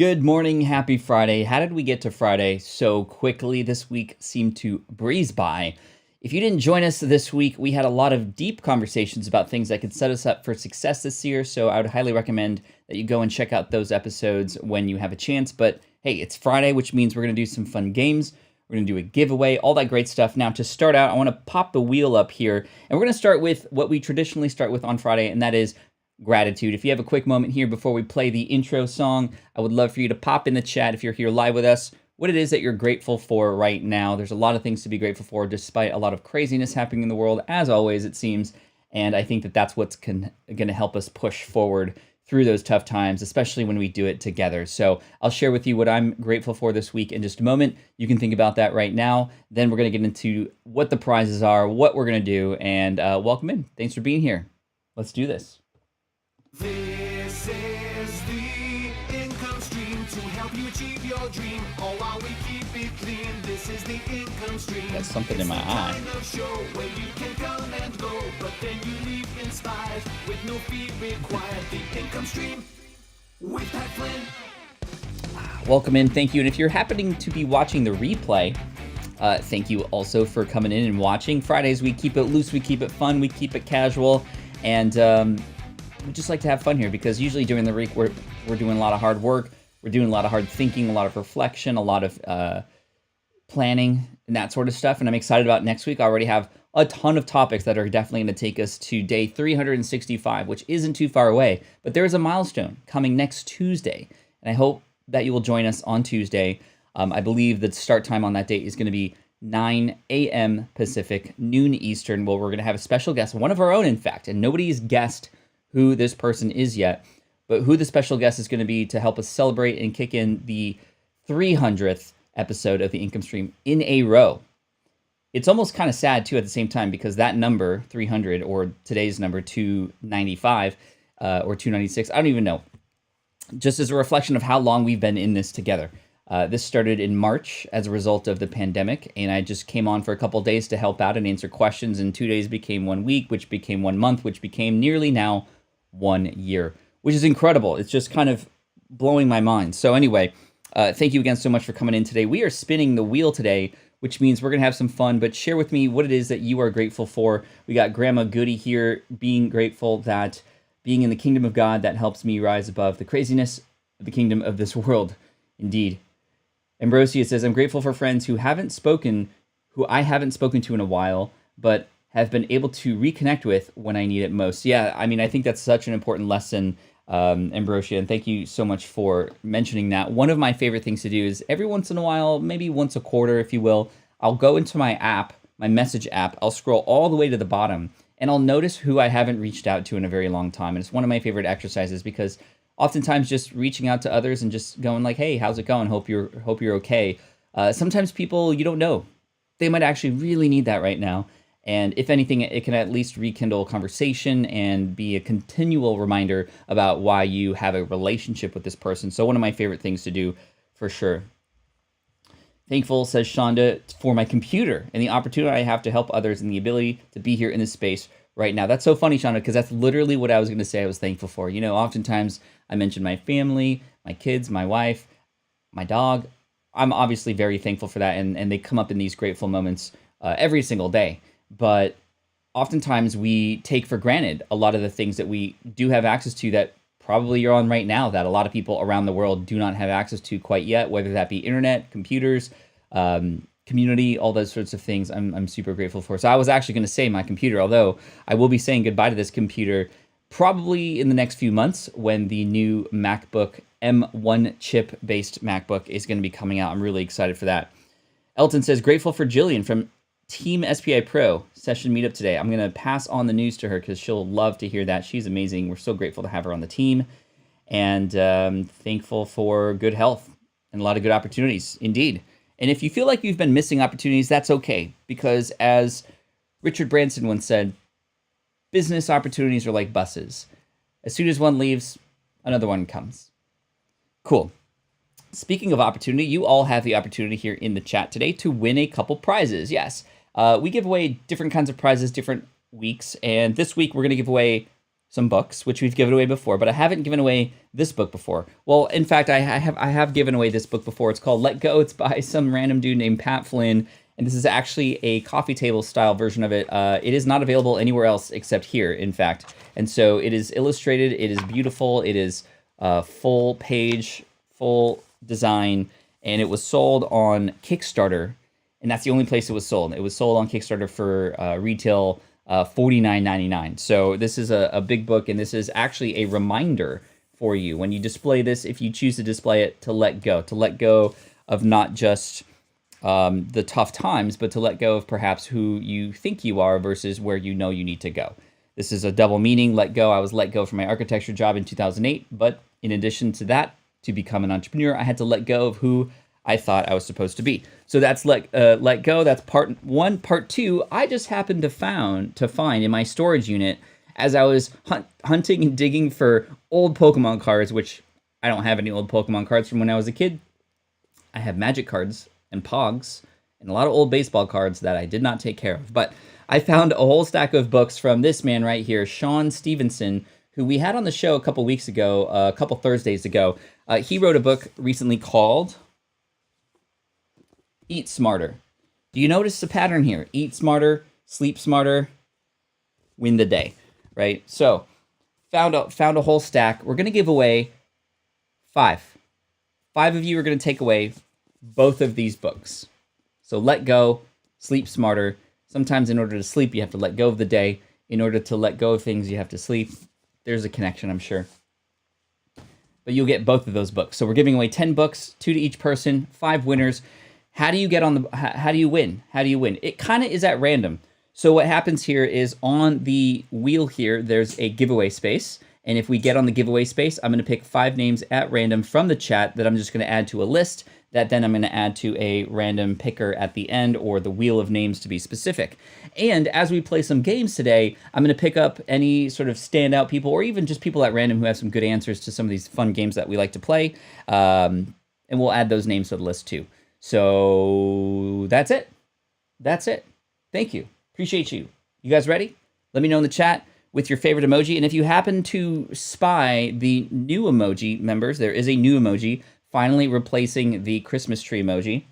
Good morning, happy Friday. How did we get to Friday so quickly? This week seemed to breeze by. If you didn't join us this week, we had a lot of deep conversations about things that could set us up for success this year, so I would highly recommend that you go and check out those episodes when you have a chance. But hey, it's Friday, which means we're going to do some fun games. We're going to do a giveaway, all that great stuff. Now, to start out, I want to pop the wheel up here, and we're going to start with what we traditionally start with on Friday, and that is gratitude. If you have a quick moment here before we play the intro song, I would love for you to pop in the chat if you're here live with us, what it is that you're grateful for right now. There's a lot of things to be grateful for, despite a lot of craziness happening in the world, as always, it seems. And I think that that's what's going to help us push forward through those tough times, especially when we do it together. So I'll share with you what I'm grateful for this week in just a moment. You can think about that right now. Then we're going to get into what the prizes are, what we're going to do, and welcome in. Thanks for being here. Let's do this. This is the income stream to help you achieve your dream. All while we keep it clean. This is the income stream. That's something in my eye. Kind of show where you can come and go, but then you leave inspired with no fee required. The income stream with Pat Flynn. Welcome in. Thank you. And if you're happening to be watching the replay, thank you also for coming in and watching. Fridays, we keep it loose, we keep it fun, we keep it casual, and we just like to have fun here because usually during the week we're doing a lot of hard work, we're doing a lot of hard thinking, a lot of reflection, a lot of planning and that sort of stuff. And I'm excited about next week. I already have a ton of topics that are definitely going to take us to day 365, which isn't too far away. But there is a milestone coming next Tuesday, and I hope that you will join us on Tuesday. I believe the start time on that date is going to be 9 a.m. Pacific, noon Eastern, where we're going to have a special guest, one of our own, in fact, and nobody's guessed who this person is yet, but who the special guest is going to be to help us celebrate and kick in the 300th episode of the Income Stream in a row. It's almost kind of sad, too, at the same time, because that number, 300, or today's number, 295, or 296, I don't even know, just as a reflection of how long we've been in this together. This started in March as a result of the pandemic, and I just came on for a couple days to help out and answer questions, and 2 days became 1 week, which became 1 month, which became nearly now 1 year, which is incredible. It's just kind of blowing my mind. So anyway, thank you again so much for coming in today. We are spinning the wheel today, which means we're going to have some fun, but share with me what it is that you are grateful for. We got Grandma Goody here being grateful that being in the kingdom of God, that helps me rise above the craziness of the kingdom of this world. Indeed. Ambrosia says, I'm grateful for friends who I haven't spoken to in a while, but have been able to reconnect with when I need it most. Yeah, I mean, I think that's such an important lesson, Ambrosia, and thank you so much for mentioning that. One of my favorite things to do is every once in a while, maybe once a quarter, if you will, I'll go into my app, my message app, I'll scroll all the way to the bottom, and I'll notice who I haven't reached out to in a very long time. And it's one of my favorite exercises because oftentimes just reaching out to others and just going like, hey, how's it going? Hope you're okay. Sometimes people you don't know, they might actually really need that right now. And if anything, it can at least rekindle conversation and be a continual reminder about why you have a relationship with this person. So one of my favorite things to do for sure. Thankful, says Shonda, for my computer and the opportunity I have to help others and the ability to be here in this space right now. That's so funny, Shonda, because that's literally what I was going to say I was thankful for. You know, oftentimes I mention my family, my kids, my wife, my dog. I'm obviously very thankful for that, and they come up in these grateful moments every single day. But oftentimes we take for granted a lot of the things that we do have access to that probably you're on right now that a lot of people around the world do not have access to quite yet, whether that be internet, computers, community, all those sorts of things. I'm super grateful for. So I was actually going to say my computer, although I will be saying goodbye to this computer probably in the next few months when the new MacBook M1 chip-based MacBook is going to be coming out. I'm really excited for that. Elton says, grateful for Jillian from Team SPI Pro session meetup today. I'm going to pass on the news to her because she'll love to hear that. She's amazing. We're so grateful to have her on the team, and thankful for good health and a lot of good opportunities, indeed. And if you feel like you've been missing opportunities, that's okay, because as Richard Branson once said, business opportunities are like buses. As soon as one leaves, another one comes. Cool. Speaking of opportunity, you all have the opportunity here in the chat today to win a couple prizes. Yes, we give away different kinds of prizes different weeks, and this week we're going to give away some books, which we've given away before, but I haven't given away this book before. Well, in fact, I have given away this book before. It's called Let Go. It's by some random dude named Pat Flynn, and this is actually a coffee table style version of it. It is not available anywhere else except here, in fact. And so it is illustrated. It is beautiful. It is full page, full design, and it was sold on Kickstarter, and that's the only place it was sold. It was sold on Kickstarter for retail $49.99. So this is a big book, and this is actually a reminder for you when you display this, if you choose to display it, to let go of not just the tough times, but to let go of perhaps who you think you are versus where you know you need to go. This is a double meaning, let go. I was let go from my architecture job in 2008, but in addition to that, to become an entrepreneur, I had to let go of who I thought I was supposed to be. So that's let go. That's part one. Part two, I just happened to find in my storage unit as I was hunting and digging for old Pokemon cards, which I don't have any old Pokemon cards from when I was a kid. I have Magic cards and Pogs and a lot of old baseball cards that I did not take care of. But I found a whole stack of books from this man right here, Sean Stevenson, who we had on the show a couple weeks ago, a couple Thursdays ago. He wrote a book recently called Eat Smarter. Do you notice the pattern here? Eat smarter, sleep smarter, win the day, right? So found a whole stack. We're going to give away 5. 5 of you are going to take away both of these books. So let go, sleep smarter. Sometimes in order to sleep, you have to let go of the day. In order to let go of things, you have to sleep. There's a connection, I'm sure. But you'll get both of those books. So we're giving away 10 books, 2 to each person, 5 winners. How do you get on the, how do you win? How do you win? It kind of is at random. So what happens here is on the wheel here, there's a giveaway space. And if we get on the giveaway space, I'm going to pick 5 names at random from the chat that I'm just going to add to a list that then I'm going to add to a random picker at the end, or the wheel of names to be specific. And as we play some games today, I'm going to pick up any sort of standout people, or even just people at random who have some good answers to some of these fun games that we like to play. And we'll add those names to the list too. So that's it. That's it. Thank you. Appreciate you. You guys ready? Let me know in the chat with your favorite emoji. And if you happen to spy the new emoji members, there is a new emoji finally replacing the Christmas tree emoji.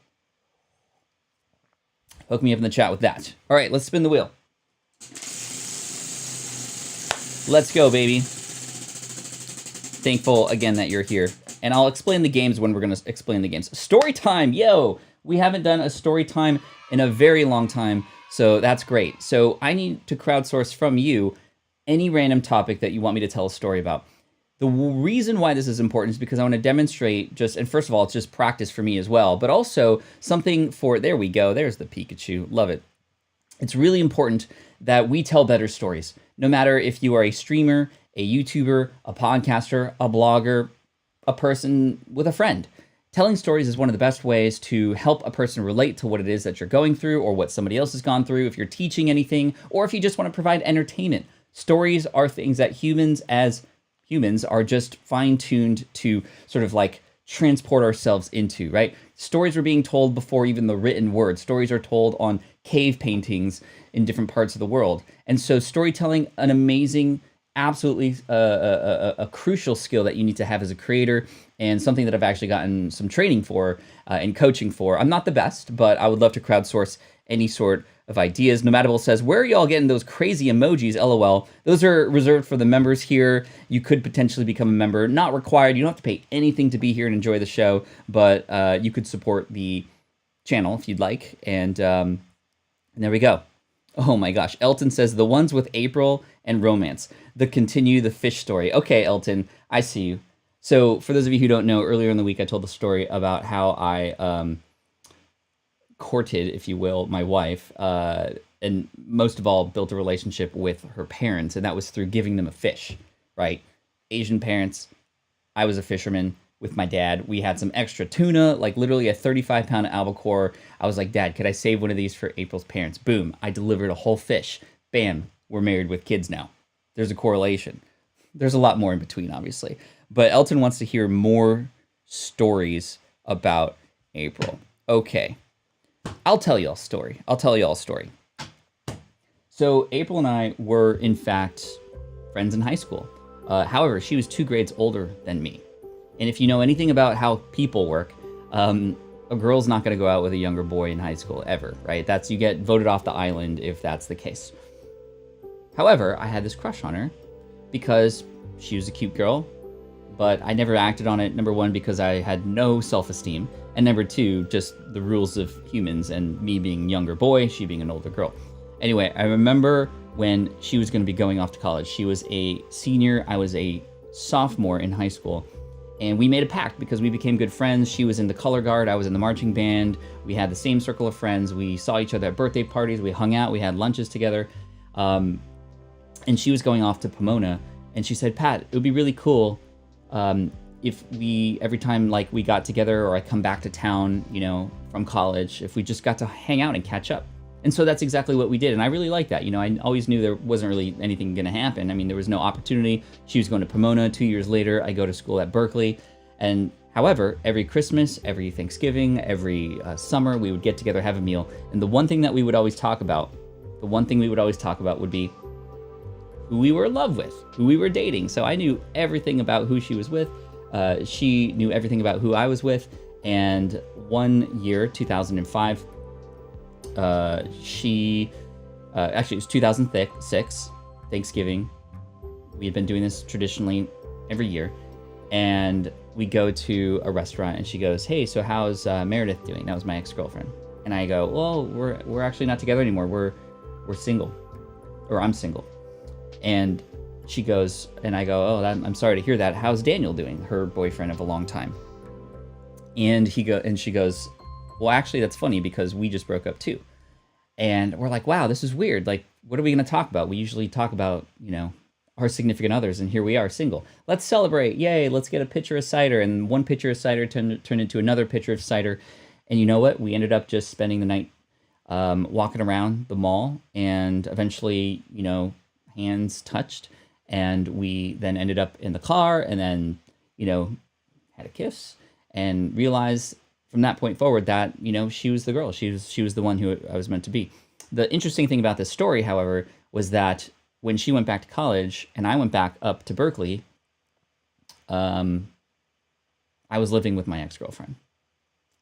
Hook me up in the chat with that. All right, let's spin the wheel. Let's go, baby. Thankful again that you're here. And I'll explain the games when we're going to explain the games. Story time, yo! We haven't done a story time in a very long time, so that's great. So I need to crowdsource from you any random topic that you want me to tell a story about. The reason why this is important is because I want to demonstrate just, and first of all, it's just practice for me as well, but also something for, there we go, there's the Pikachu, love it. It's really important that we tell better stories, no matter if you are a streamer, a YouTuber, a podcaster, a blogger, a person with a friend. Telling stories is one of the best ways to help a person relate to what it is that you're going through or what somebody else has gone through, if you're teaching anything, or if you just want to provide entertainment. Stories are things that humans are just fine-tuned to sort of like transport ourselves into, right? Stories were being told before even the written word. Stories are told on cave paintings in different parts of the world. And so storytelling, an amazing, absolutely a crucial skill that you need to have as a creator, and something that I've actually gotten some training for and coaching for. I'm not the best, but I would love to crowdsource any sort of ideas. Nomadable says, where are y'all getting those crazy emojis? LOL. Those are reserved for the members here. You could potentially become a member. Not required. You don't have to pay anything to be here and enjoy the show, but you could support the channel if you'd like. And there we go. Oh my gosh. Elton says, the ones with April and romance. Continue the fish story. Okay, Elton, I see you. So for those of you who don't know, earlier in the week, I told the story about how I courted, if you will, my wife, and most of all, built a relationship with her parents, and that was through giving them a fish, right? Asian parents. I was a fisherman with my dad. We had some extra tuna, like literally a 35-pound albacore. I was like, Dad, could I save one of these for April's parents? Boom, I delivered a whole fish. Bam, we're married with kids now. There's a correlation. There's a lot more in between, obviously. But Elton wants to hear more stories about April. Okay. I'll tell y'all a story. So April and I were, in fact, friends in high school. However, she was 2 grades older than me. And if you know anything about how people work, a girl's not going to go out with a younger boy in high school ever, right? You get voted off the island if that's the case. However, I had this crush on her because she was a cute girl, but I never acted on it. Number 1, because I had no self-esteem, and number 2, just the rules of humans and me being a younger boy, she being an older girl. Anyway, I remember when she was going to be going off to college. She was a senior, I was a sophomore in high school, and we made a pact because we became good friends. She was in the color guard, I was in the marching band. We had the same circle of friends. We saw each other at birthday parties. We hung out. We had lunches together. And she was going off to Pomona, and she said, Pat, it would be really cool if every time like we got together or I come back to town, from college, if we just got to hang out and catch up. And so that's exactly what we did. And I really liked that. I always knew there wasn't really anything going to happen. I mean, there was no opportunity. She was going to Pomona. 2 years later, I go to school at Berkeley. And however, every Christmas, every Thanksgiving, every summer, we would get together, have a meal. And the one thing that we would always talk about would be who we were in love with, who we were dating. So I knew everything about who she was with. She knew everything about who I was with. And one year, 2005, actually it was 2006, Thanksgiving. We had been doing this traditionally every year. And we go to a restaurant and she goes, hey, so how's Meredith doing? That was my ex-girlfriend. And I go, well, we're actually not together anymore. We're single, or I'm single. And she goes, and I go, oh, I'm sorry to hear that. How's Daniel doing? Her boyfriend of a long time. And she goes, well, actually, that's funny because we just broke up too. And we're like, wow, this is weird. Like, what are we going to talk about? We usually talk about, our significant others, and here we are, single. Let's celebrate. Yay, let's get a pitcher of cider. And one pitcher of cider turned into another pitcher of cider. And you know what? We ended up just spending the night walking around the mall, and eventually, hands touched. And we then ended up in the car, and then, had a kiss, and realized from that point forward that, she was the girl. She was the one who I was meant to be. The interesting thing about this story, however, was that when she went back to college and I went back up to Berkeley, I was living with my ex-girlfriend,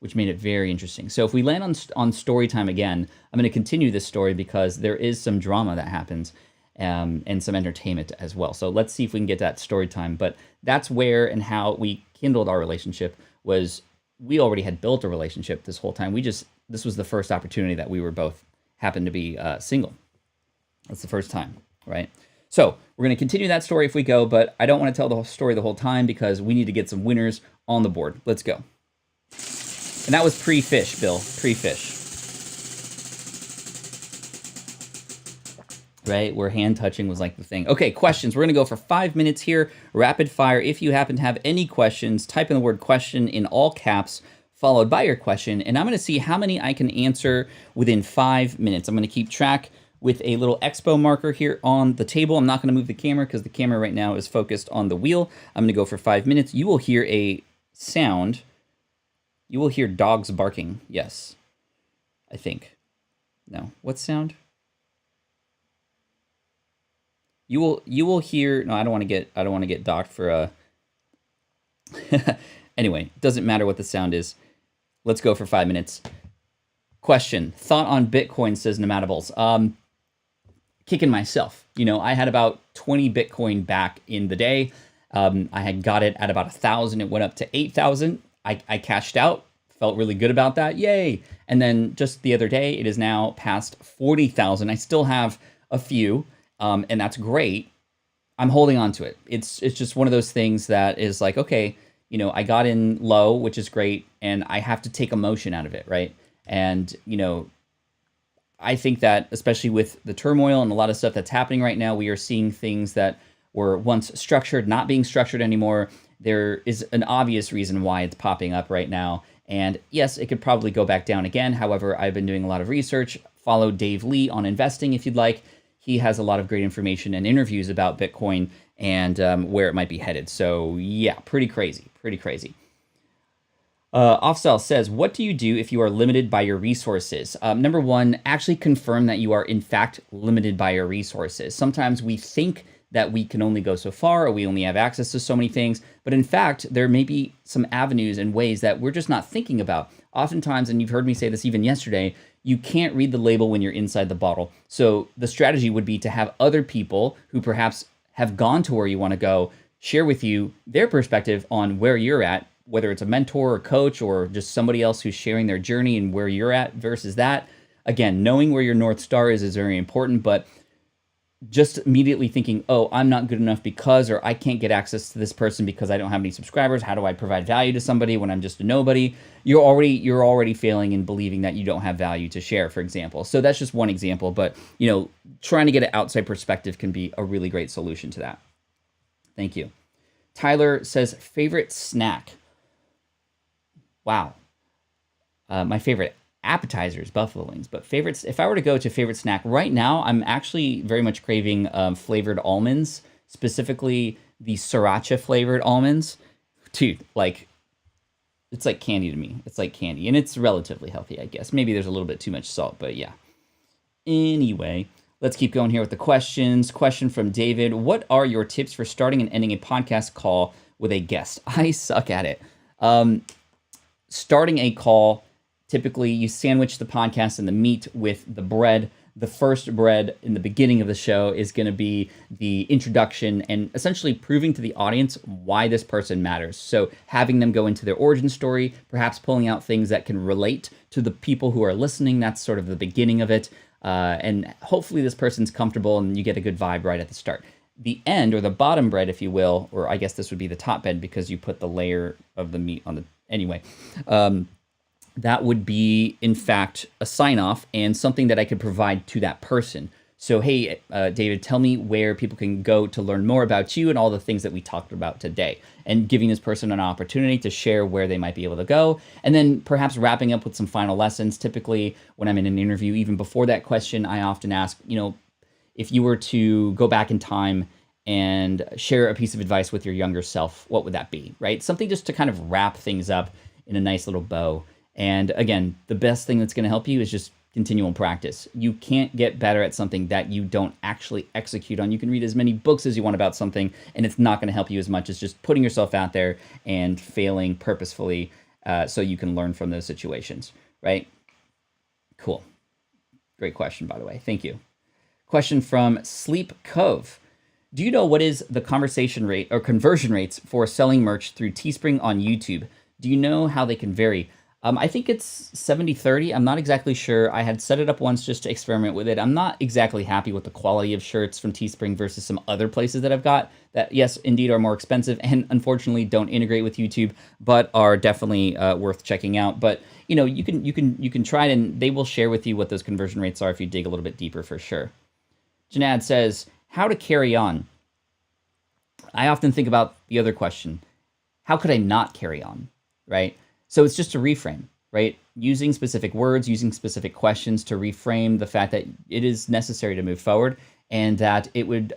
which made it very interesting. So if we land on story time again, I'm going to continue this story because there is some drama that happens and some entertainment as well. So let's see if we can get that story time. But that's where and how we kindled our relationship. Was we already had built a relationship this whole time. This was the first opportunity that we were both happened to be single. That's the first time, right? So we're going to continue that story if we go, but I don't want to tell the whole story the whole time because we need to get some winners on the board. Let's go. And that was pre-fish, Bill, pre-fish. Right, where hand touching was like the thing. Okay, questions. We're going to go for 5 minutes here, rapid fire. If you happen to have any questions, type in the word question in all caps, followed by your question, and I'm going to see how many I can answer within 5 minutes. I'm going to keep track with a little expo marker here on the table. I'm not going to move the camera because the camera right now is focused on the wheel. I'm going to go for 5 minutes. You will hear a sound. You will hear dogs barking. Yes, I think. No, what sound? You will hear. No, I don't want to get docked for Anyway, doesn't matter what the sound is. Let's go for 5 minutes. Question: thought on Bitcoin, says Nematables. Kicking myself. I had about 20 Bitcoin back in the day. I had got it at about 1,000. It went up to 8,000. I cashed out. Felt really good about that. Yay! And then just the other day, it is now past 40,000. I still have a few. And that's great. I'm holding on to it. It's just one of those things that is like, okay, I got in low, which is great, and I have to take emotion out of it, right? And, I think that especially with the turmoil and a lot of stuff that's happening right now, we are seeing things that were once structured, not being structured anymore. There is an obvious reason why it's popping up right now. And yes, it could probably go back down again. However, I've been doing a lot of research. Follow Dave Lee on investing if you'd like. He has a lot of great information and interviews about Bitcoin and where it might be headed. So yeah, pretty crazy. Offsell says, what do you do if you are limited by your resources? Number one, actually confirm that you are in fact limited by your resources. Sometimes we think that we can only go so far, or we only have access to so many things. But in fact, there may be some avenues and ways that we're just not thinking about. Oftentimes, and you've heard me say this even yesterday, you can't read the label when you're inside the bottle. So the strategy would be to have other people who perhaps have gone to where you want to go share with you their perspective on where you're at, whether it's a mentor or coach or just somebody else who's sharing their journey and where you're at versus that. Again, knowing where your North Star is very important, but just immediately thinking, oh, I'm not good enough because, or I can't get access to this person because I don't have any subscribers. How do I provide value to somebody when I'm just a nobody? You're already failing in believing that you don't have value to share, for example. So that's just one example, but trying to get an outside perspective can be a really great solution to that. Thank you. Tyler says, favorite snack. Wow. My favorite appetizer is buffalo wings, but favorites, if I were to go to favorite snack right now, I'm actually very much craving flavored almonds, specifically the sriracha flavored almonds. Dude, it's like candy to me. It's like candy, and it's relatively healthy, I guess. Maybe there's a little bit too much salt, but yeah. Anyway, let's keep going here with the questions. Question from David. What are your tips for starting and ending a podcast call with a guest? I suck at it. Starting a call, typically you sandwich the podcast and the meat with the bread. The first bread in the beginning of the show is going to be the introduction and essentially proving to the audience why this person matters. So having them go into their origin story, perhaps pulling out things that can relate to the people who are listening. That's sort of the beginning of it. And hopefully this person's comfortable and you get a good vibe right at the start. The end, or the bottom bread, if you will, or I guess this would be the top bread because you put the layer of the meat on the... Anyway, that would be, in fact, a sign-off and something that I could provide to that person. So, hey, David, tell me where people can go to learn more about you and all the things that we talked about today, and giving this person an opportunity to share where they might be able to go, and then perhaps wrapping up with some final lessons. Typically, when I'm in an interview, even before that question, I often ask, if you were to go back in time and share a piece of advice with your younger self, what would that be, right? Something just to kind of wrap things up in a nice little bow. And again, the best thing that's going to help you is just continual practice. You can't get better at something that you don't actually execute on. You can read as many books as you want about something, and it's not going to help you as much as just putting yourself out there and failing purposefully so you can learn from those situations, right? Cool. Great question, by the way. Thank you. Question from Sleep Cove. Do you know what is the conversation rate or conversion rates for selling merch through Teespring on YouTube? Do you know how they can vary? I think it's 70-30. I'm not exactly sure. I had set it up once just to experiment with it. I'm not exactly happy with the quality of shirts from Teespring versus some other places that I've got that, yes, indeed are more expensive and unfortunately don't integrate with YouTube, but are definitely worth checking out. But you can try it, and they will share with you what those conversion rates are if you dig a little bit deeper for sure. Janad says, how to carry on. I often think about the other question. How could I not carry on, right? So it's just a reframe, right? Using specific words, using specific questions to reframe the fact that it is necessary to move forward and that it would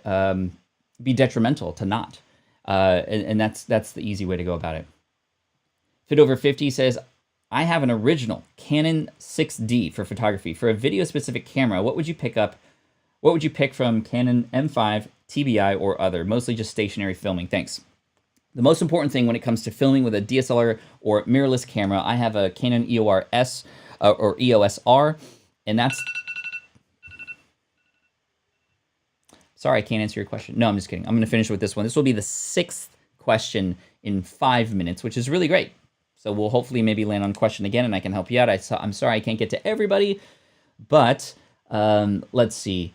be detrimental to not. And that's the easy way to go about it. Fit Over 50 says, I have an original Canon 6D for photography. For a video-specific camera, what would you pick up? What would you pick from Canon M5, TBI, or other? Mostly just stationary filming. Thanks. The most important thing when it comes to filming with a DSLR or mirrorless camera, I have a Canon EOS or EOS R, and that's... Sorry, I can't answer your question. No, I'm just kidding. I'm going to finish with this one. This will be the 6th question in 5 minutes, which is really great. So we'll hopefully maybe land on question again, and I can help you out. I'm sorry I can't get to everybody, but let's see.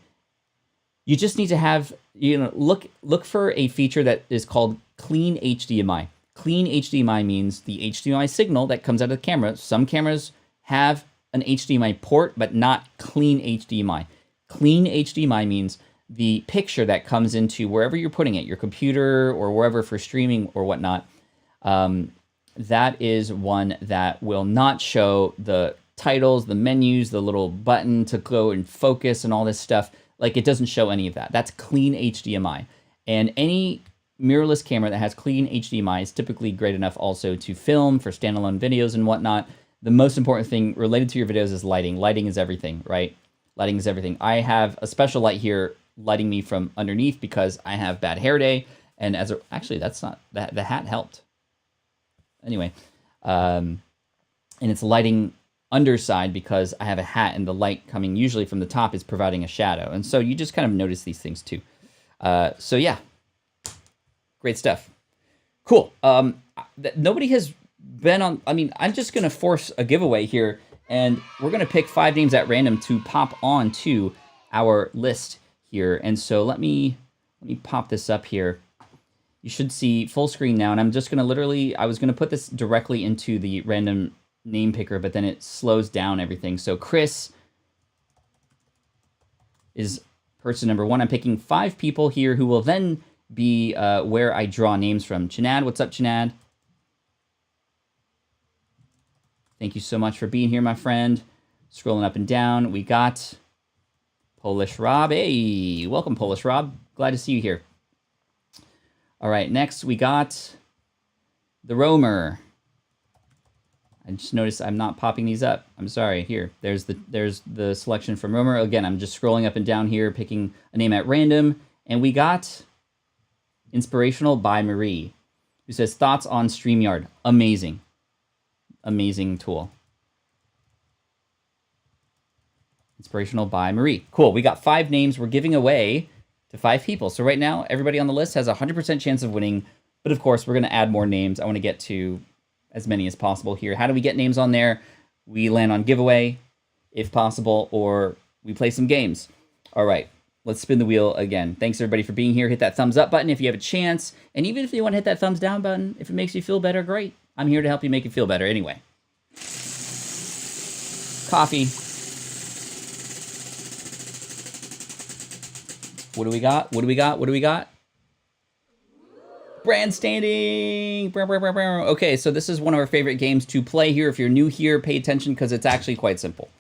You just need to have, look for a feature that is called Clean HDMI. Clean HDMI means the HDMI signal that comes out of the camera. Some cameras have an HDMI port, but not clean HDMI. Clean HDMI means the picture that comes into wherever you're putting it, your computer or wherever for streaming or whatnot. That is one that will not show the titles, the menus, the little button to go and focus and all this stuff. Like, it doesn't show any of that. That's clean HDMI. And any mirrorless camera that has clean HDMI is typically great enough also to film for standalone videos and whatnot. The most important thing related to your videos is lighting. Lighting is everything, right? Lighting is everything. I have a special light here lighting me from underneath because I have bad hair day. And actually, that's not that. The hat helped. Anyway, and it's lighting underside because I have a hat and the light coming usually from the top is providing a shadow. And so you just kind of notice these things too. So yeah, great stuff. Cool. Nobody has been on, I mean, I'm just going to force a giveaway here and we're going to pick 5 names at random to pop on to our list here. And so let me pop this up here. You should see full screen now. And I'm just going to literally, I was going to put this directly into the random name picker, but then it slows down everything. So Chris is person number 1. I'm picking 5 people here who will then be where I draw names from. Chinad, what's up, Chinad? Thank you so much for being here, my friend. Scrolling up and down, we got Polish Rob. Hey, welcome, Polish Rob. Glad to see you here. All right, next we got the Roamer. I just noticed I'm not popping these up. I'm sorry. Here, there's the selection from Roamer. Again, I'm just scrolling up and down here, picking a name at random, and we got Inspirational by Marie, who says thoughts on StreamYard. Amazing, amazing tool. Inspirational by Marie. Cool. We got 5 names. We're giving away to 5 people. So right now, everybody on the list has a 100% chance of winning. But of course, we're going to add more names. I want to get to as many as possible here. How do we get names on there? We land on giveaway, if possible, or we play some games. All right, let's spin the wheel again. Thanks everybody for being here. Hit that thumbs up button if you have a chance. And even if you want to hit that thumbs down button, if it makes you feel better, great. I'm here to help you make you feel better anyway. Coffee. What do we got? What do we got? What do we got? Brand standing. Okay, so this is one of our favorite games to play here. If you're new here, pay attention because it's actually quite simple.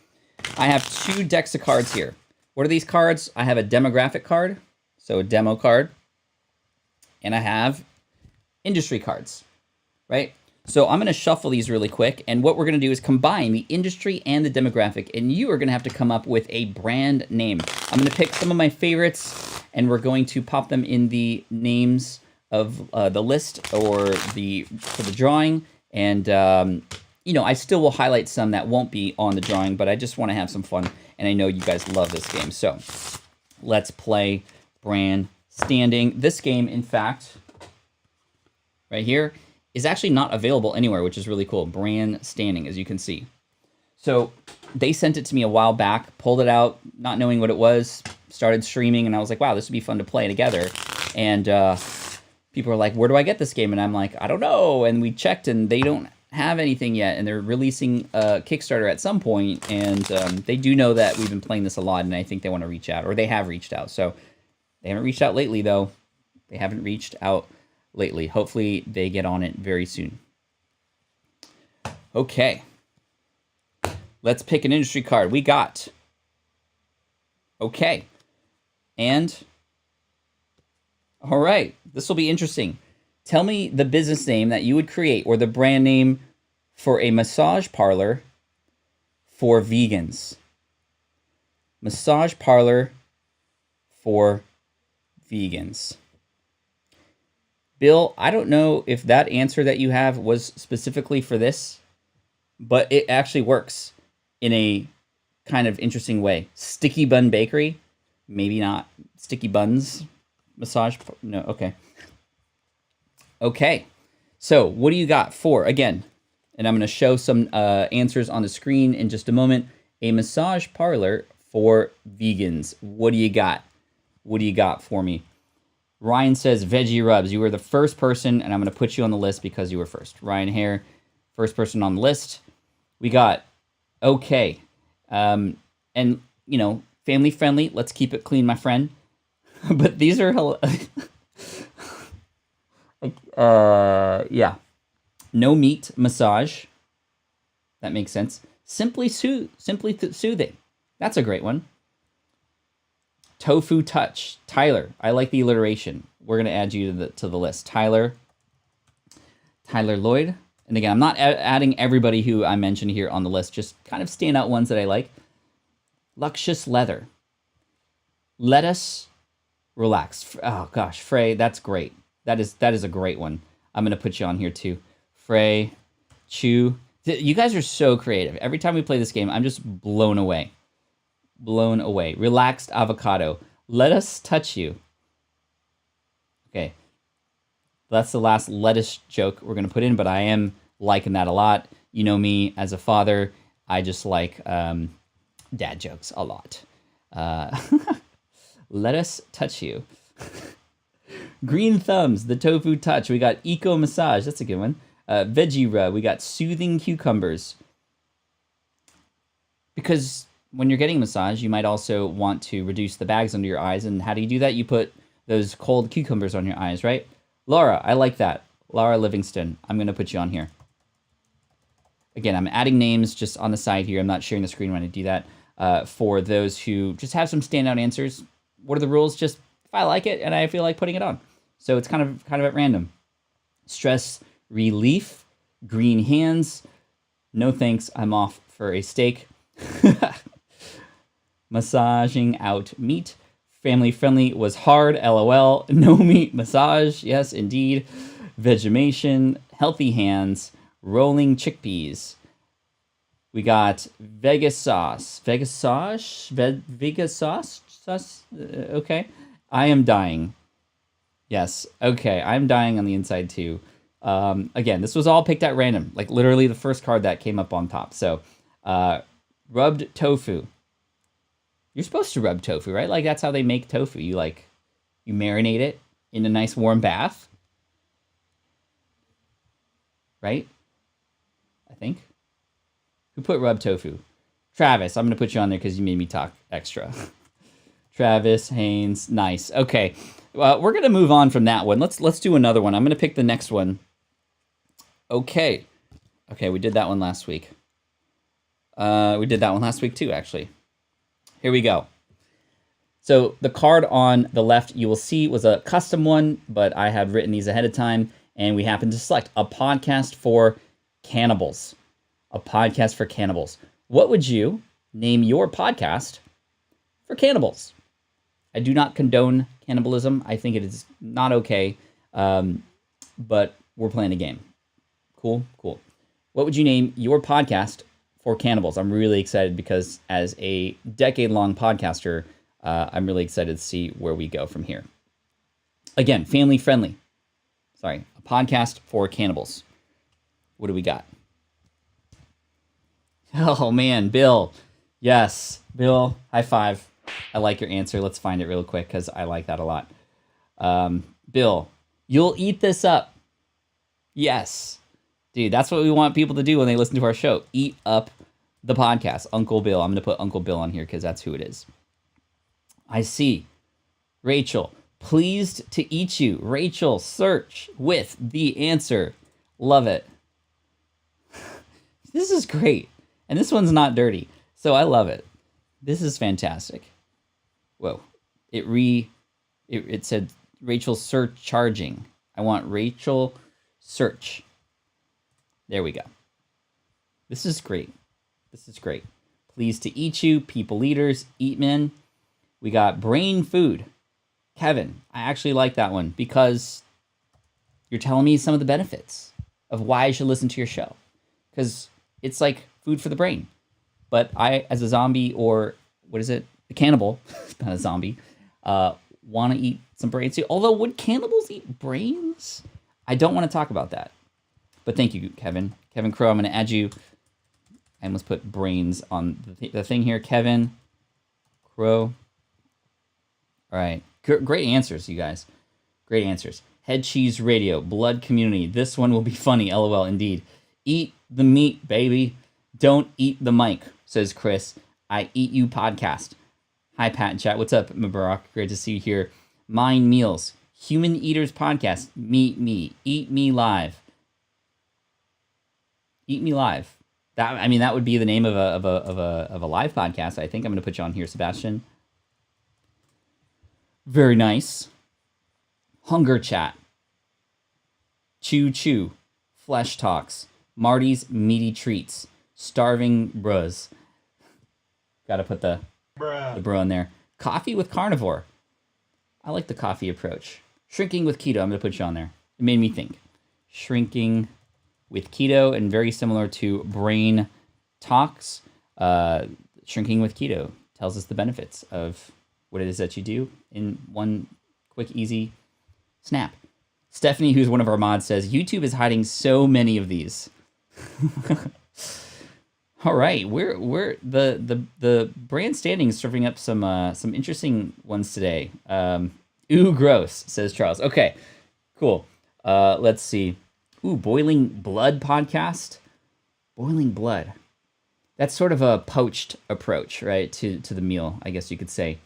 I have 2 decks of cards here. What are these cards? I have a demographic card, so a demo card, and I have industry cards, right? So I'm going to shuffle these really quick, and what we're going to do is combine the industry and the demographic, and you are going to have to come up with a brand name. I'm going to pick some of my favorites, and we're going to pop them in the names of the list or for the drawing, and you know, I still will highlight some that won't be on the drawing, but I just want to have some fun, and I know you guys love this game. So let's play brand standing. This game, in fact, right here, is actually not available anywhere, which is really cool. Brand standing, as you can see. So they sent it to me a while back, pulled it out, not knowing what it was, started streaming, and I was like, wow, this would be fun to play together. And people were like, where do I get this game? And I'm like, I don't know. And we checked, and they don't have anything yet, and they're releasing a Kickstarter at some point, and they do know that we've been playing this a lot, and I think they want to reach out, or they have reached out. So they haven't reached out lately, though. They haven't reached out lately. Hopefully they get on it very soon. Okay. Let's pick an industry card. We got... Okay. And... All right. This will be interesting. Tell me the business name that you would create or the brand name for a massage parlor for vegans. Massage parlor for vegans. Bill, I don't know if that answer that you have was specifically for this, but it actually works in a kind of interesting way. Sticky Bun Bakery? Maybe not. Sticky Buns? Massage? No, okay. Okay, so what do you got for, again, and I'm going to show some answers on the screen in just a moment, a massage parlor for vegans. What do you got? What do you got for me? Ryan says veggie rubs. You were the first person, and I'm going to put you on the list because you were first. Ryan Hare, first person on the list. We got okay. And, you know, family friendly. Let's keep it clean, my friend. But these are... yeah. No meat massage. That makes sense. Simply soothing. That's a great one. Tofu touch. Tyler. I like the alliteration. We're going to add you to the list. Tyler Lloyd. And again, I'm not adding everybody who I mentioned here on the list. Just kind of standout ones that I like. Luxurious leather. Lettuce Relax. Oh gosh, Frey, that's great. That is a great one. I'm gonna put you on here too. Frey, Chew. You guys are so creative. Every time we play this game, I'm just blown away. Blown away. Relaxed avocado. Let us touch you. Okay. That's the last lettuce joke we're gonna put in, but I am liking that a lot. You know me as a father. I just like dad jokes a lot. Let us touch you. Green thumbs, the tofu touch. We got eco massage. That's a good one. Veggie rub. We got soothing cucumbers. Because when you're getting a massage, you might also want to reduce the bags under your eyes. And how do you do that? You put those cold cucumbers on your eyes, right? Laura, I like that. Laura Livingston. I'm going to put you on here. Again, I'm adding names just on the side here. I'm not sharing the screen when I do that. For those who just have some standout answers. What are the rules? Just if I like it and I feel like putting it on. So it's kind of at random. Stress relief, green hands. No thanks, I'm off for a steak. Massaging out meat. Family friendly was hard, LOL. No meat massage, yes indeed. Vegemation, healthy hands, rolling chickpeas. We got Vegas sauce. Vegas sauce? Vegas sauce? Okay. I am dying. Yes. Okay. I'm dying on the inside too. Again, this was all picked at random. Like literally the first card that came up on top. So, rubbed tofu. You're supposed to rub tofu, right? Like that's how they make tofu. You marinate it in a nice warm bath. Right? I think. Who put rub tofu? Travis, I'm going to put you on there because you made me talk extra. Travis, Haynes, nice. Okay, well, we're going to move on from that one. Let's do another one. I'm going to pick the next one. Okay, we did that one last week. We did that one last week too, actually. Here we go. So the card on the left you will see was a custom one, but I had written these ahead of time, and we happened to select a podcast for cannibals. A podcast for cannibals. What would you name your podcast for cannibals? I do not condone cannibalism. I think it is not okay, but we're playing a game. Cool. What would you name your podcast for cannibals? I'm really excited because as a decade-long podcaster, I'm really excited to see where we go from here. Again, family friendly. Sorry, a podcast for cannibals. What do we got? Oh man, Bill. Yes, Bill, high five. I like your answer. Let's find it real quick because I like that a lot. Bill, you'll eat this up. Yes. Dude, that's what we want people to do when they listen to our show. Eat up the podcast. Uncle Bill. I'm going to put Uncle Bill on here because that's who it is. I see. Rachel, pleased to eat you. Rachel, search with the answer. Love it. This is great. And this one's not dirty. So I love it. This is fantastic. Whoa. It said Rachel search charging. I want Rachel search. There we go. This is great. Pleased to eat you. People eaters. Eat men. We got brain food. Kevin, I actually like that one because you're telling me some of the benefits of why I should listen to your show. Because it's like food for the brain. But I, as a zombie, or what is it? A cannibal, not a zombie, want to eat some brains too. Although, would cannibals eat brains? I don't want to talk about that. But thank you, Kevin. Kevin Crow, I'm going to add you. I almost put brains on the thing here. Kevin Crow. All right. Great answers, you guys. Great answers. Head Cheese Radio, Blood Community. This one will be funny, LOL, indeed. Eat the meat, baby. Don't eat the mic, says Chris. I Eat You podcast. Hi, Pat and chat. What's up, Mubarak? Great to see you here. Mind Meals, Human Eaters podcast. Meet me. Eat me live. Eat me live. That would be the name of a live podcast. I think I'm going to put you on here, Sebastian. Very nice. Hunger Chat. Chew Chew. Flesh Talks. Marty's Meaty Treats. Starving Bruz. Got to put the bruh in there. Coffee with Carnivore. I like the coffee approach. Shrinking with keto. I'm going to put you on there. It made me think. Shrinking with keto, and very similar to Brain Talks. Shrinking with keto tells us the benefits of what it is that you do in one quick, easy snap. Stephanie, who's one of our mods, says YouTube is hiding so many of these. All right, we're the brand standing is serving up some interesting ones today. Ooh, gross, says Charles. Okay, cool. Let's see. Ooh, Boiling Blood podcast. Boiling Blood. That's sort of a poached approach, right, to the meal, I guess you could say.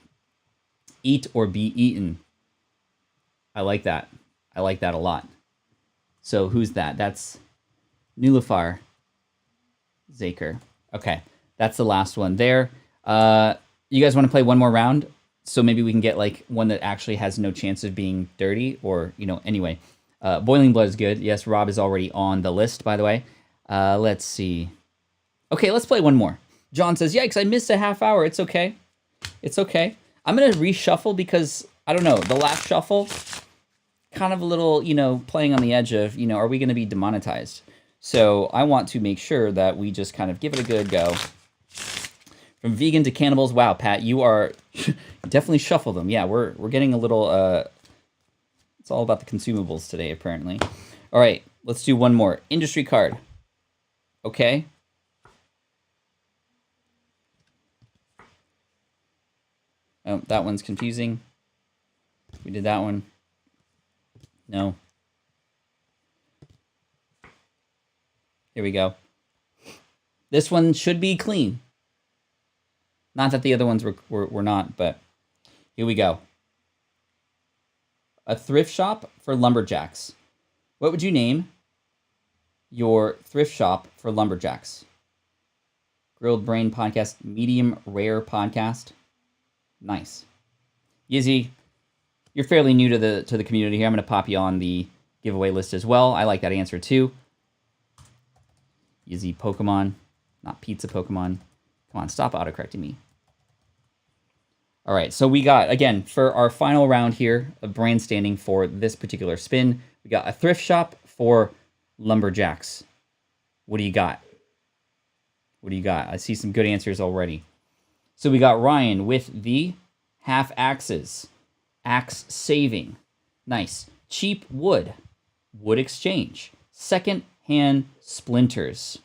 Eat or be eaten. I like that. I like that a lot. So who's that? That's Nulafar Zaker. Okay, that's the last one there. You guys want to play one more round? So maybe we can get like one that actually has no chance of being dirty, or, you know, anyway. Boiling Blood is good. Yes, Rob is already on the list, by the way. Let's see. Okay, let's play one more. John says, yikes, I missed a half hour. It's okay. It's okay. I'm going to reshuffle because, I don't know, the last shuffle, kind of a little, you know, playing on the edge of, you know, are we going to be demonetized? So I want to make sure that we just kind of give it a good go. From vegan to cannibals. Wow, Pat, you are definitely shuffle them. Yeah, we're getting a little, it's all about the consumables today, apparently. All right, let's do one more. Industry card. Okay. Oh, that one's confusing. We did that one. No. Here we go. This one should be clean. Not that the other ones were not, but here we go. A thrift shop for lumberjacks. What would you name your thrift shop for lumberjacks? Grilled Brain podcast, medium rare podcast. Nice. Yizzy, you're fairly new to the community here. I'm going to pop you on the giveaway list as well. I like that answer too. Yizzy Pokemon, not pizza Pokemon. Come on, stop autocorrecting me. All right, so we got, again, for our final round here of brand standing for this particular spin, we got a thrift shop for lumberjacks. What do you got? What do you got? I see some good answers already. So we got Ryan with the half axes, axe saving. Nice. Cheap wood, wood exchange, second hand splinters.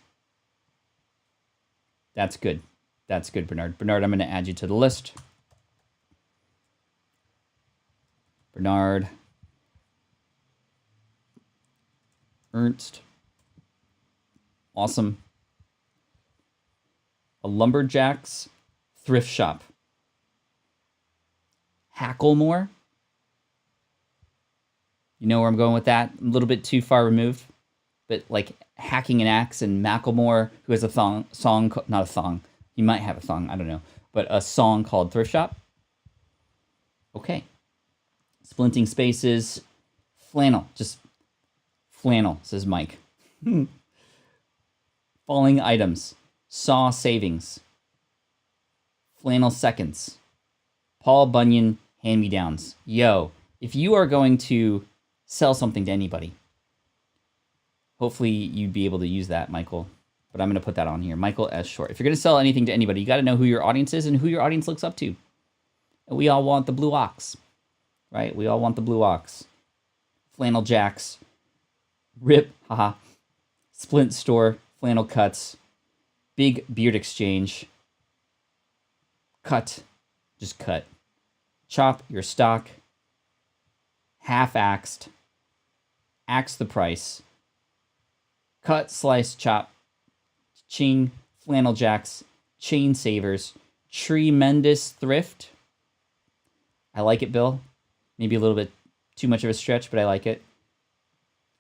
That's good. That's good, Bernard. Bernard, I'm going to add you to the list. Bernard. Ernst. Awesome. A lumberjacks thrift shop. Hacklemore. You know where I'm going with that? A little bit too far removed. But like hacking an axe, and Macklemore, who has a song, not a thong. He might have a thong, I don't know. But a song called Thrift Shop. Okay. Splinting spaces. Flannel. Just flannel, says Mike. Falling items. Saw savings. Flannel seconds. Paul Bunyan hand-me-downs. Yo, if you are going to sell something to anybody, hopefully you'd be able to use that, Michael. But I'm going to put that on here. Michael S. Short. If you're going to sell anything to anybody, you got to know who your audience is and who your audience looks up to. And we all want the blue ox, right? We all want the blue ox. Flannel jacks. Rip, haha. Splint store. Flannel cuts. Big beard exchange. Cut. Just cut. Chop your stock. Half-axed. Axe the price. Cut, slice, chop. Ching. Flannel jacks. Chain savers. Tremendous thrift. I like it, Bill. Maybe a little bit too much of a stretch, but I like it.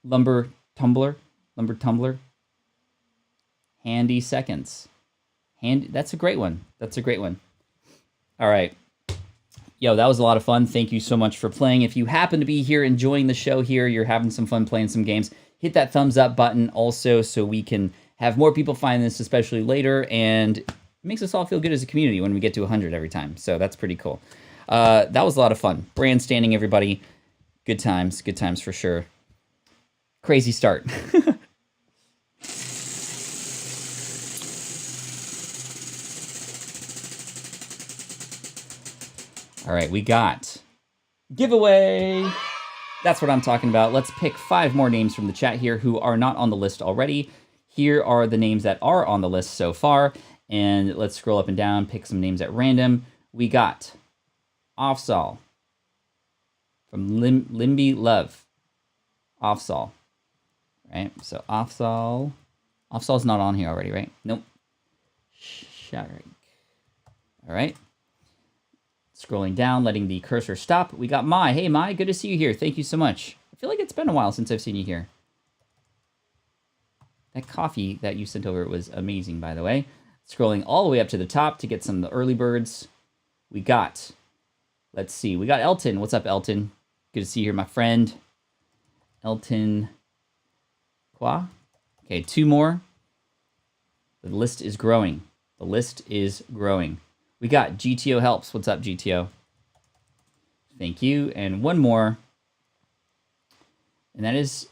Lumber tumbler. Lumber tumbler. Handy seconds. That's a great one. That's a great one. All right. Yo, that was a lot of fun. Thank you so much for playing. If you happen to be here enjoying the show here, you're having some fun playing some games, hit that thumbs up button also so we can have more people find this, especially later, and it makes us all feel good as a community when we get to 100 every time. So that's pretty cool. That was a lot of fun. Grandstanding, everybody. Good times for sure. Crazy start. All right, we got giveaway. That's what I'm talking about. Let's pick 5 more names from the chat here who are not on the list already. Here are the names that are on the list so far. And let's scroll up and down, pick some names at random. We got Offsal from Limby Love. Offsal. Right? So Offsal. Offsal's not on here already, right? Nope. Sharik. All right. Scrolling down, letting the cursor stop. We got Mai. Hey, Mai, good to see you here. Thank you so much. I feel like it's been a while since I've seen you here. That coffee that you sent over was amazing, by the way. Scrolling all the way up to the top to get some of the early birds. We got, let's see, we got Elton. What's up, Elton? Good to see you here, my friend. Elton Qua. Okay, 2 more. The list is growing. The list is growing. We got GTO Helps. What's up, GTO? Thank you. And 1 more. And that is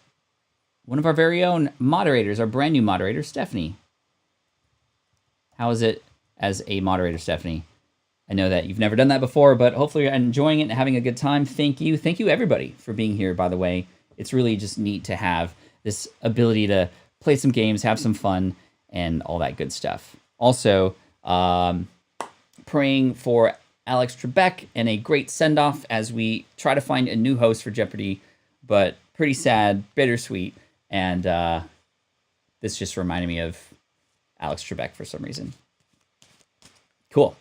one of our very own moderators, our brand new moderator, Stephanie. How is it as a moderator, Stephanie? I know that you've never done that before, but hopefully you're enjoying it and having a good time. Thank you. Thank you, everybody, for being here, by the way. It's really just neat to have this ability to play some games, have some fun, and all that good stuff. Also, praying for Alex Trebek and a great send-off as we try to find a new host for Jeopardy, but pretty sad, bittersweet, and this just reminded me of Alex Trebek for some reason. Cool.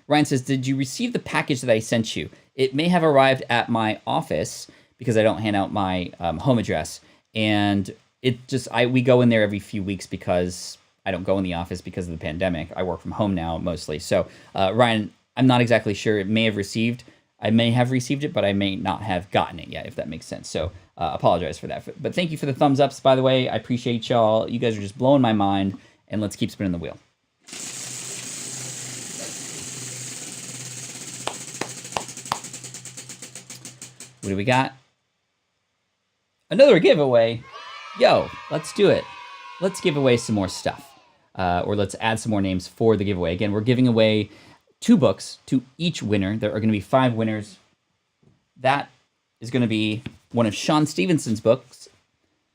Ryan says, did you receive the package that I sent you? It may have arrived at my office because I don't hand out my home address, and we go in there every few weeks because I don't go in the office because of the pandemic. I work from home now mostly. So Ryan, I'm not exactly sure. I may have received it, but I may not have gotten it yet, if that makes sense. So apologize for that. But thank you for the thumbs ups, by the way. I appreciate y'all. You guys are just blowing my mind, and let's keep spinning the wheel. What do we got? Another giveaway. Yo, let's do it. Let's give away some more stuff. Or let's add some more names for the giveaway. Again, we're giving away 2 books to each winner. There are going to be 5 winners. That is going to be one of Sean Stevenson's books,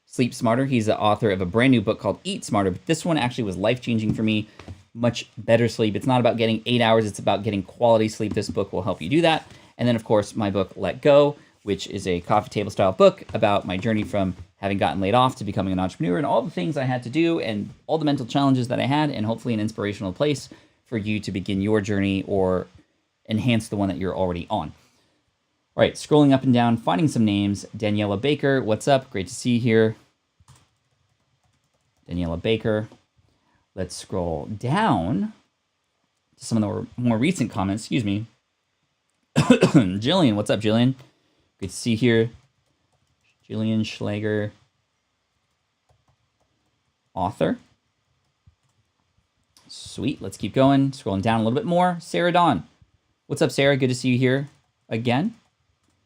Sleep Smarter. He's the author of a brand new book called Eat Smarter. But this one actually was life-changing for me. Much better sleep. It's not about getting 8 hours. It's about getting quality sleep. This book will help you do that. And then, of course, my book, Let Go, which is a coffee table style book about my journey from having gotten laid off to becoming an entrepreneur and all the things I had to do and all the mental challenges that I had, and hopefully an inspirational place for you to begin your journey or enhance the one that you're already on. All right, scrolling up and down, finding some names. Daniela Baker, what's up? Great to see you here. Daniela Baker. Let's scroll down to some of the more recent comments. Excuse me. Jillian, what's up, Jillian? Good to see you here. Jillian Schlager, author. Sweet, let's keep going. Scrolling down a little bit more. Sarah Dawn. What's up, Sarah? Good to see you here again.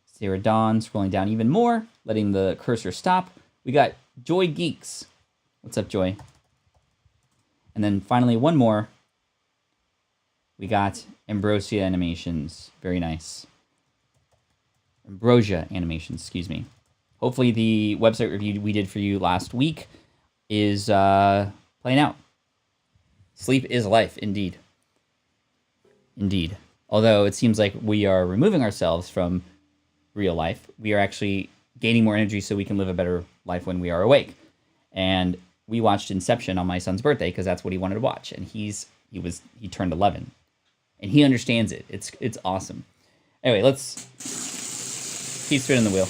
Sarah Dawn, scrolling down even more, letting the cursor stop. We got Joy Geeks. What's up, Joy? And then finally, one more. We got Ambrosia Animations. Very nice. Ambrosia Animations, excuse me. Hopefully the website review we did for you last week is playing out. Sleep is life, indeed. Indeed. Although it seems like we are removing ourselves from real life, we are actually gaining more energy so we can live a better life when we are awake. And we watched Inception on my son's birthday because that's what he wanted to watch. And he turned 11. And he understands it. It's awesome. Anyway, let's keep spinning the wheel.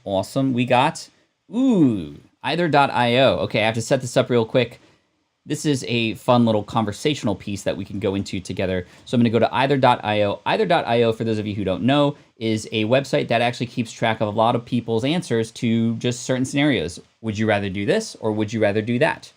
Awesome. We got, either.io. Okay, I have to set this up real quick. This is a fun little conversational piece that we can go into together. So I'm going to go to either.io. Either.io, for those of you who don't know, is a website that actually keeps track of a lot of people's answers to just certain scenarios. Would you rather do this or would you rather do that?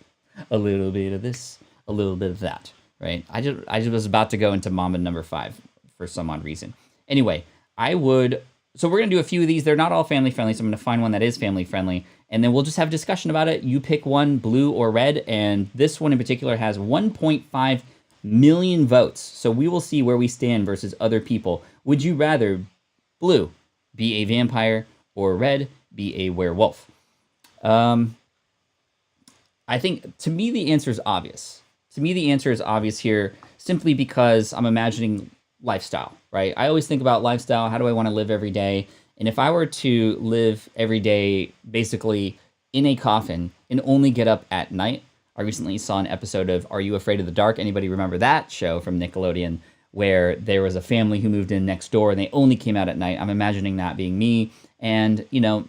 A little bit of this, a little bit of that, right? I just was about to go into Mamba number 5 for some odd reason. Anyway, so we're going to do a few of these. They're not all family friendly, so I'm going to find one that is family friendly, and then we'll just have discussion about it. You pick one, blue or red, and this one in particular has 1.5 million votes. So we will see where we stand versus other people. Would you rather blue be a vampire or red be a werewolf? I think, to me, the answer is obvious. To me, the answer is obvious here simply because I'm imagining lifestyle, right? I always think about lifestyle. How do I want to live every day? And if I were to live every day basically in a coffin and only get up at night, I recently saw an episode of Are You Afraid of the Dark? Anybody remember that show from Nickelodeon where there was a family who moved in next door and they only came out at night? I'm imagining that being me. And, you know,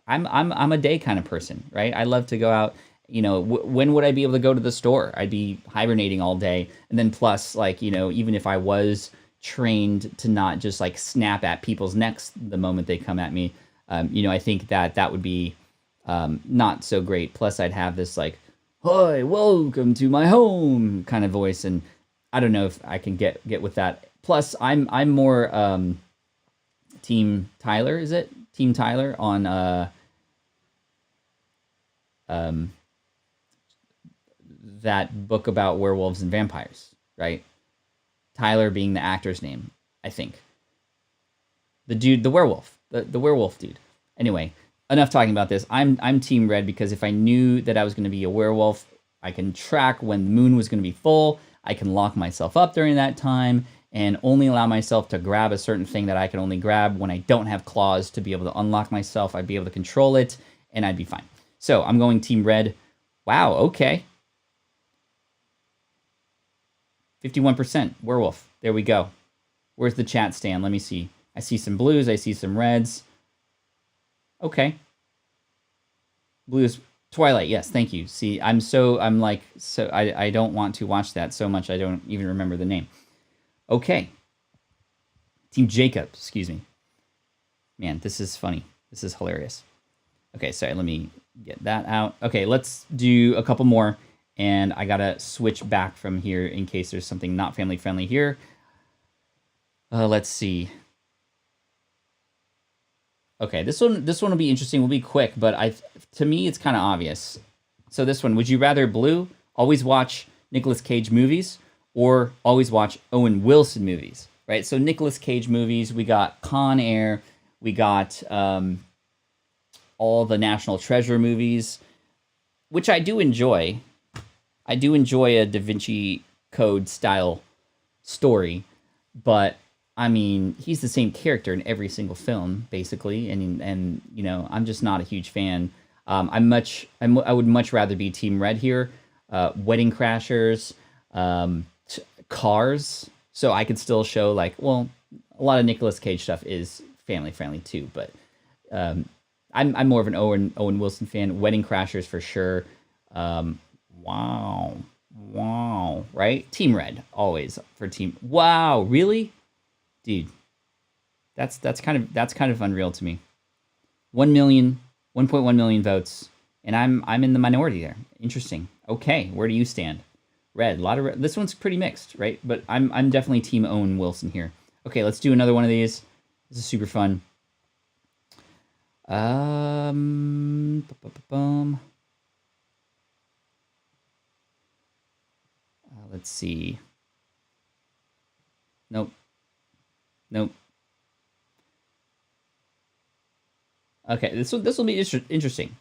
I'm a day kind of person, right? I love to go out. You know, when would I be able to go to the store? I'd be hibernating all day. And then plus, like, you know, even if I was trained to not just like snap at people's necks the moment they come at me, you know, I think that would be not so great. Plus, I'd have this like, "Hi, welcome to my home" kind of voice, and I don't know if I can get with that. Plus, I'm more Team Tyler. Is it Team Tyler on that book about werewolves and vampires, right? Tyler being the actor's name, I think. The dude, the werewolf, the werewolf dude. Anyway, enough talking about this. I'm Team Red because if I knew that I was going to be a werewolf, I can track when the moon was going to be full. I can lock myself up during that time and only allow myself to grab a certain thing that I can only grab when I don't have claws to be able to unlock myself. I'd be able to control it, and I'd be fine. So I'm going Team Red. Wow, okay. 51% werewolf. There we go. Where's the chat stand? Let me see. I see some blues. I see some reds. Okay. Blues. Twilight. Yes, thank you. See, I don't want to watch that so much I don't even remember the name. Okay. Team Jacob. Excuse me. Man, this is funny. This is hilarious. Okay, sorry. Let me get that out. Okay, let's do a couple more. And I gotta switch back from here in case there's something not family friendly here. Let's see. Okay, this one will be interesting. We'll be quick, but to me it's kind of obvious. So this one, would you rather blue always watch Nicolas Cage movies or always watch Owen Wilson movies? Right. So Nicolas Cage movies, we got Con Air, we got all the National Treasure movies, which I do enjoy. I do enjoy a Da Vinci Code style story, but I mean, he's the same character in every single film, basically, and you know, I'm just not a huge fan. I would much rather be Team Red here. Wedding Crashers, Cars, so I could still show like, well, a lot of Nicolas Cage stuff is family friendly too, but I'm more of an Owen Wilson fan. Wedding Crashers for sure. Wow, right? Team Red always for Team. Wow, really, dude? That's kind of unreal to me. 1.1 million votes, and I'm in the minority there. Interesting. Okay, where do you stand? Red. A lot of red. This one's pretty mixed, right? But I'm definitely Team Owen Wilson here. Okay, let's do another one of these. This is super fun. Let's see. Nope. Okay, this will be interesting.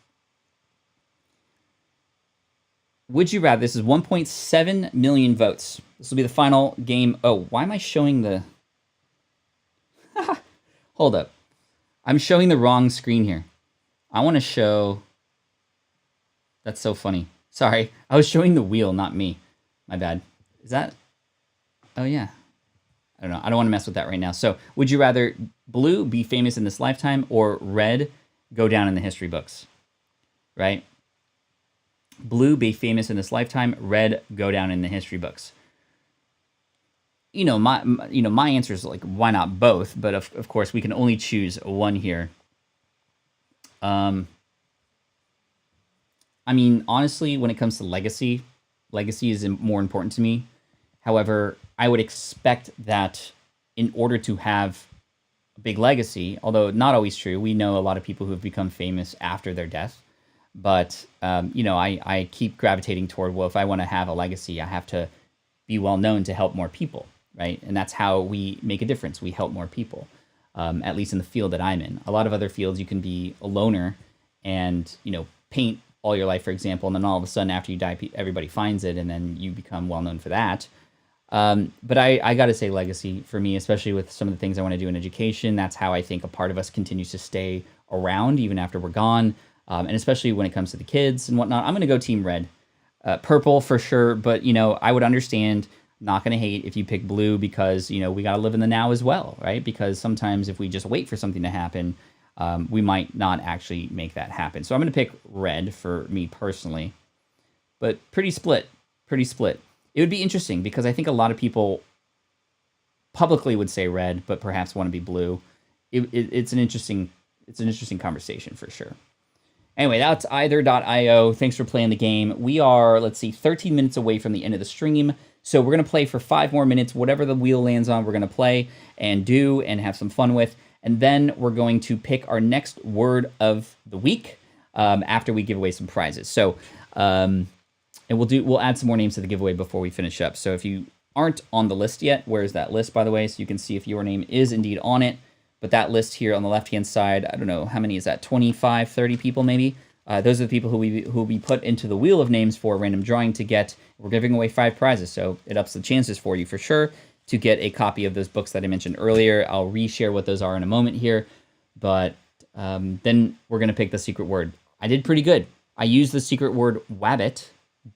Would you rather? This is 1.7 million votes. This will be the final game. Oh, why am I showing the... Hold up. I'm showing the wrong screen here. I want to show... That's so funny. Sorry, I was showing the wheel, not me. My bad. Is that... Oh, yeah. I don't know. I don't want to mess with that right now. So, would you rather blue be famous in this lifetime or red go down in the history books? Right? Blue be famous in this lifetime, red go down in the history books. You know, my answer is like, why not both? But of course, we can only choose one here. I mean, honestly, when it comes to legacy, legacy is more important to me. However, I would expect that in order to have a big legacy, although not always true, we know a lot of people who have become famous after their death. But, I keep gravitating toward, well, if I want to have a legacy, I have to be well known to help more people, right? And that's how we make a difference. We help more people, at least in the field that I'm in. A lot of other fields, you can be a loner and, paint all your life, for example, and then all of a sudden after you die, everybody finds it, and then you become well known for that. But I got to say legacy for me, especially with some of the things I want to do in education. That's how I think a part of us continues to stay around even after we're gone. And especially when it comes to the kids and whatnot. I'm going to go team red. Purple for sure, but, I would understand, not going to hate if you pick blue because, we got to live in the now as well, right? Because sometimes if we just wait for something to happen, we might not actually make that happen. So I'm going to pick red for me personally, but pretty split. It would be interesting because I think a lot of people publicly would say red, but perhaps want to be blue. It's an interesting conversation for sure. Anyway, that's either.io. Thanks for playing the game. We are, 13 minutes away from the end of the stream. So we're going to play for 5 more minutes. Whatever the wheel lands on, we're going to play and do and have some fun with. And then we're going to pick our next word of the week after we give away some prizes. So, and we'll add some more names to the giveaway before we finish up. So if you aren't on the list yet, where's that list, by the way? So you can see if your name is indeed on it. But that list here on the left-hand side, I don't know, how many is that? 25, 30 people maybe? Those are the people who we put into the wheel of names for a random drawing to get. We're giving away 5 prizes, so it ups the chances for you for sure to get a copy of those books that I mentioned earlier. I'll reshare what those are in a moment here. But then we're going to pick the secret word. I did pretty good. I used the secret word wabbit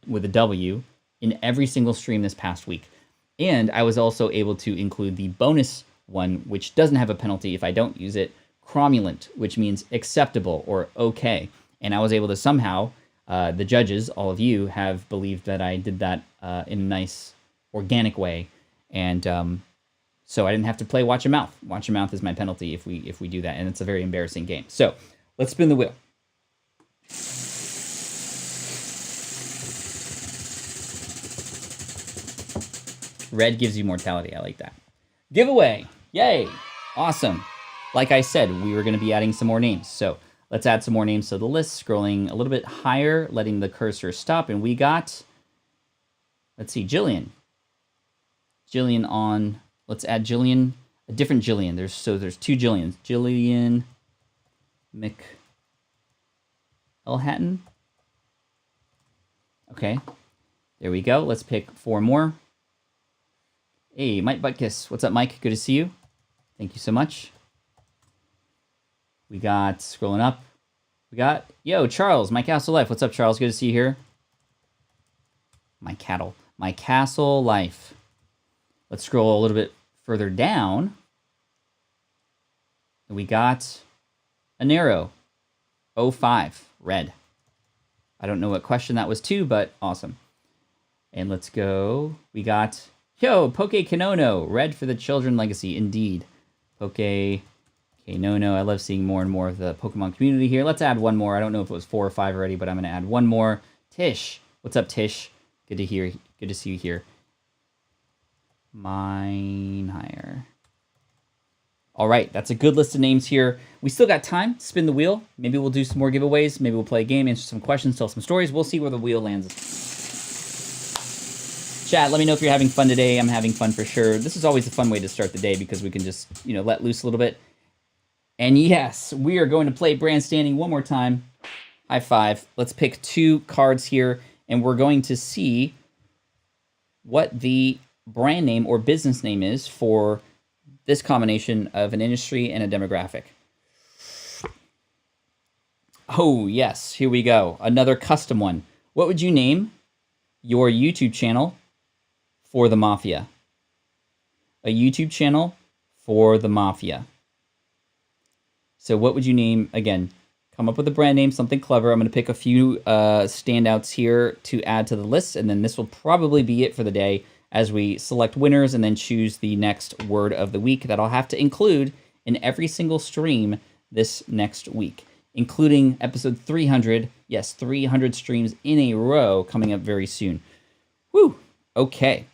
with a W in every single stream this past week. And I was also able to include the bonus one, which doesn't have a penalty if I don't use it, cromulent, which means acceptable or okay. And I was able to somehow, the judges, all of you, have believed that I did that in a nice, organic way. And so I didn't have to play Watch Your Mouth. Watch Your Mouth is my penalty if we do that, and it's a very embarrassing game. So let's spin the wheel. Red gives you mortality. I like that. Giveaway. Yay. Awesome. Like I said, we were going to be adding some more names. So let's add some more names to the list, scrolling a little bit higher, letting the cursor stop. And we got, let's see, Jillian. Jillian on, let's add Jillian, a different Jillian. There's 2 Jillians. Jillian McElhatton. Okay. There we go. Let's pick 4 more. Hey, Mike Butkus. What's up, Mike? Good to see you. Thank you so much. We got, scrolling up, we got, Charles, My Castle Life. What's up, Charles? Good to see you here. My Castle Life. Let's scroll a little bit further down. And we got Anero 05, red. I don't know what question that was to, but awesome. And let's go. We got, Poke Kanono, red for the Children Legacy, indeed. Poke Kanono. I love seeing more and more of the Pokemon community here. Let's add one more. I don't know if it was 4 or 5 already, but I'm going to add one more. Tish. What's up, Tish? Good to see you here. Mine higher. All right, that's a good list of names here. We still got time. Spin the wheel. Maybe we'll do some more giveaways. Maybe we'll play a game, answer some questions, tell some stories. We'll see where the wheel lands. Chat, let me know if you're having fun today. I'm having fun for sure. This is always a fun way to start the day because we can just, let loose a little bit. And yes, we are going to play Brand Standing one more time. High five. Let's pick 2 cards here, and we're going to see what the brand name or business name is for this combination of an industry and a demographic. Oh, yes. Here we go. Another custom one. What would you name your YouTube channel for the Mafia? A YouTube channel for the Mafia. So what would you name? Again, come up with a brand name, something clever. I'm going to pick a few standouts here to add to the list, and then this will probably be it for the day as we select winners and then choose the next word of the week that I'll have to include in every single stream this next week, including episode 300. Yes, 300 streams in a row coming up very soon. Woo! Okay.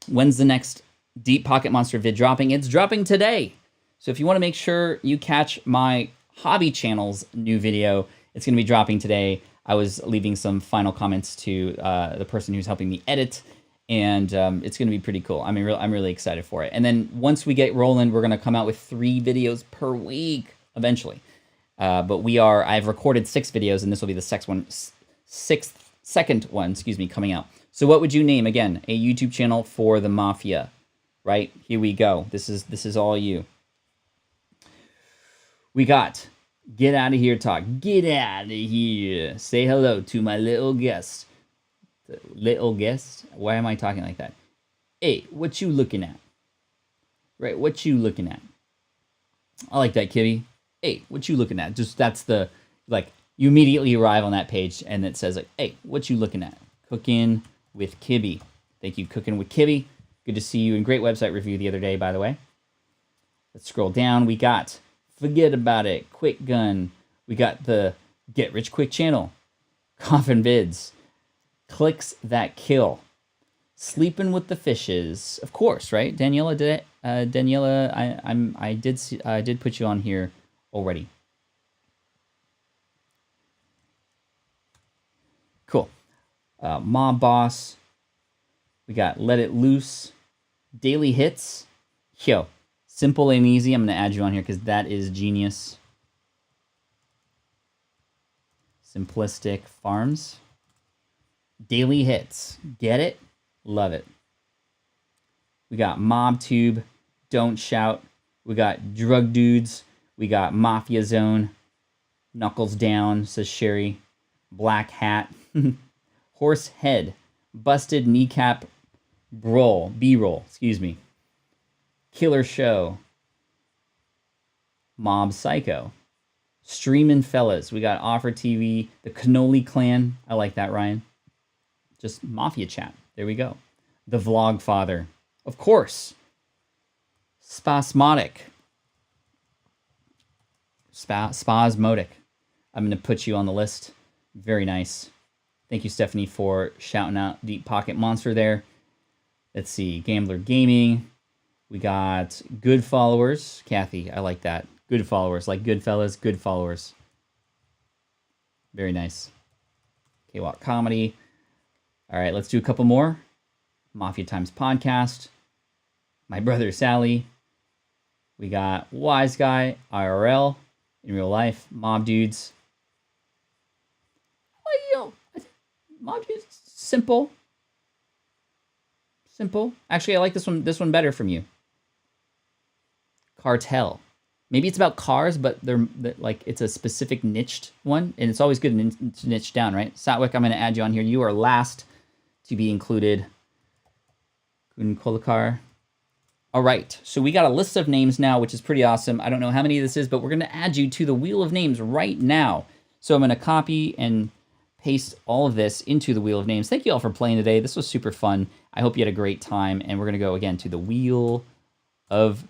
When's the next Deep Pocket Monster vid dropping? It's dropping today. So if you want to make sure you catch my hobby channel's new video, it's going to be dropping today. I was leaving some final comments to the person who's helping me edit, and it's going to be pretty cool. I'm really excited for it. And then once we get rolling, we're going to come out with 3 videos per week eventually. But I've recorded 6 videos, and this will be the second one, coming out. So what would you name, again, a YouTube channel for the Mafia, right? Here we go. This is all you. We got Get Out of Here Talk. Get out of here. Say hello to my little guest. The little guest? Why am I talking like that? Hey, what you looking at? Right, what you looking at? I like that, Kibby. Hey, what you looking at? Just that's the, like, you immediately arrive on that page and it says, like, hey, what you looking at? Cooking with Kibby. Thank you, Cooking with Kibby. Good to see you, and great website review the other day, by the way. Let's scroll down. We got Forget About It, Quick Gun. We got the Get Rich Quick channel, Coffin Vids, Clicks That Kill, Sleeping with the Fishes, of course, right? Daniela did it. Daniela, I did put you on here already. Cool. Mob Boss. We got Let It Loose, Daily Hits. Yo, Simple and Easy. I'm going to add you on here because that is genius. Simplistic Farms. Daily Hits. Get it? Love it. We got MobTube. Don't Shout. We got Drug Dudes. We got Mafia Zone. Knuckles Down, says Sherry. Black Hat. Horse Head. Busted Kneecap B-roll, excuse me. Killer Show. Mob Psycho. Streamin' Fellas. We got Offer TV. The Cannoli Clan. I like that, Ryan. Just Mafia Chat. There we go. The Vlog Father. Of course. Spasmodic. Spasmodic. I'm going to put you on the list. Very nice. Thank you, Stephanie, for shouting out Deep Pocket Monster there. Let's see. Gambler Gaming. We got Good Followers. Kathy, I like that. Good Followers. Like good fellas, good followers. Very nice. K-Walk Comedy. All right, let's do a couple more. Mafia Times Podcast. My Brother Sally. We got Wise Guy, IRL, in real life. Mob Dudes. Well, Mob Dudes, simple. Simple. Actually, I like this one better from you. Cartel. Maybe it's about cars, but they're like it's a specific niched one, and it's always good to niche down, right? Satwick, I'm going to add you on here. You are last to be included. Kunkolakar. All right, so we got a list of names now, which is pretty awesome. I don't know how many this is, but we're going to add you to the Wheel of Names right now. So I'm going to copy and paste all of this into the Wheel of Names. Thank you all for playing today. This was super fun. I hope you had a great time, and we're going to go again to the Wheel of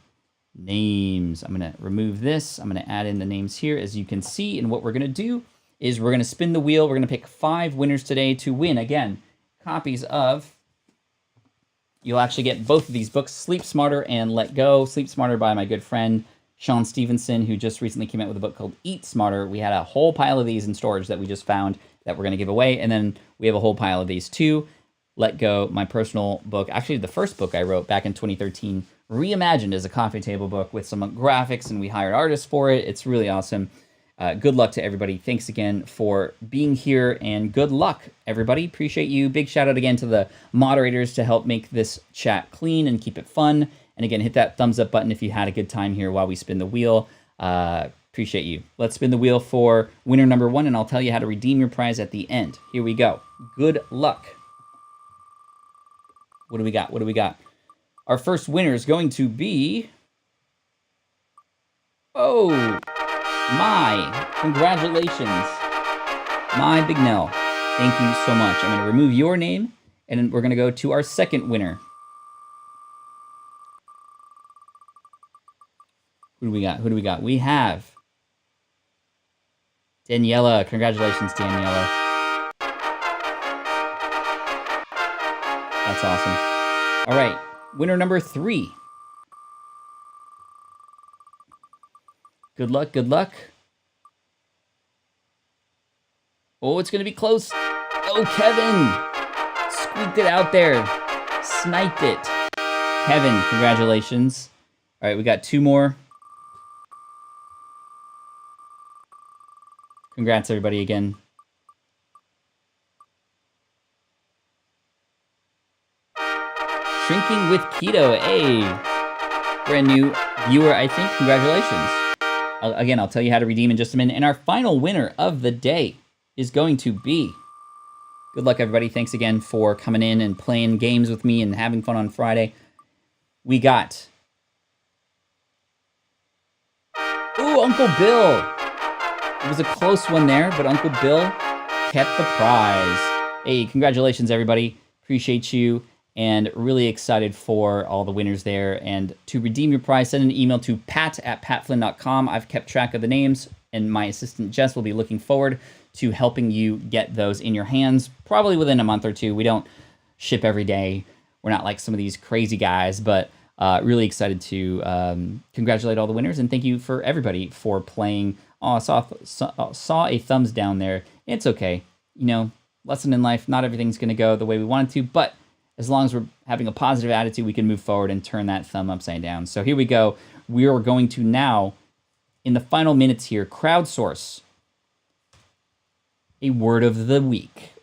Names. I'm going to remove this. I'm going to add in the names here, as you can see. And what we're going to do is we're going to spin the wheel. We're going to pick 5 winners today to win, again, copies of... You'll actually get both of these books, Sleep Smarter and Let Go. Sleep Smarter by my good friend, Sean Stevenson, who just recently came out with a book called Eat Smarter. We had a whole pile of these in storage that we just found that we're going to give away. And then we have a whole pile of these too. Let Go, my personal book. Actually, the first book I wrote back in 2013, reimagined as a coffee table book with some graphics, and we hired artists for it. It's really awesome. Good luck to everybody. Thanks again for being here, and good luck, everybody. Appreciate you. Big shout out again to the moderators to help make this chat clean and keep it fun. And again, hit that thumbs up button if you had a good time here while we spin the wheel. Appreciate you. Let's spin the wheel for winner number 1, and I'll tell you how to redeem your prize at the end. Here we go. Good luck. What do we got? What do we got? Our first winner is going to be... Oh... My, congratulations, My Big Nell. Thank you so much. I'm going to remove your name, and we're going to go to our second winner. Who do we got? Who do we got? We have Daniela. Congratulations, Daniela. That's awesome. All right, winner number 3. Good luck, good luck. Oh, it's going to be close. Oh, Kevin. Squeaked it out there. Sniped it. Kevin, congratulations. All right, we got 2 more. Congrats, everybody, again. Shrinking with Keto. Hey, brand new viewer, I think. Congratulations. Again, I'll tell you how to redeem in just a minute. And our final winner of the day is going to be... Good luck, everybody. Thanks again for coming in and playing games with me and having fun on Friday. We got... Ooh, Uncle Bill. It was a close one there, but Uncle Bill kept the prize. Hey, congratulations, everybody. Appreciate you, and really excited for all the winners there. And to redeem your prize, send an email to pat@patflynn.com. I've kept track of the names, and my assistant Jess will be looking forward to helping you get those in your hands, probably within a month or 2. We don't ship every day. We're not like some of these crazy guys, but really excited to congratulate all the winners, and thank you for everybody for playing. Oh, I saw a thumbs down there. It's okay. You know, lesson in life, not everything's going to go the way we want it to, but as long as we're having a positive attitude, we can move forward and turn that thumb upside down. So here we go. We are going to now, in the final minutes here, crowdsource a word of the week.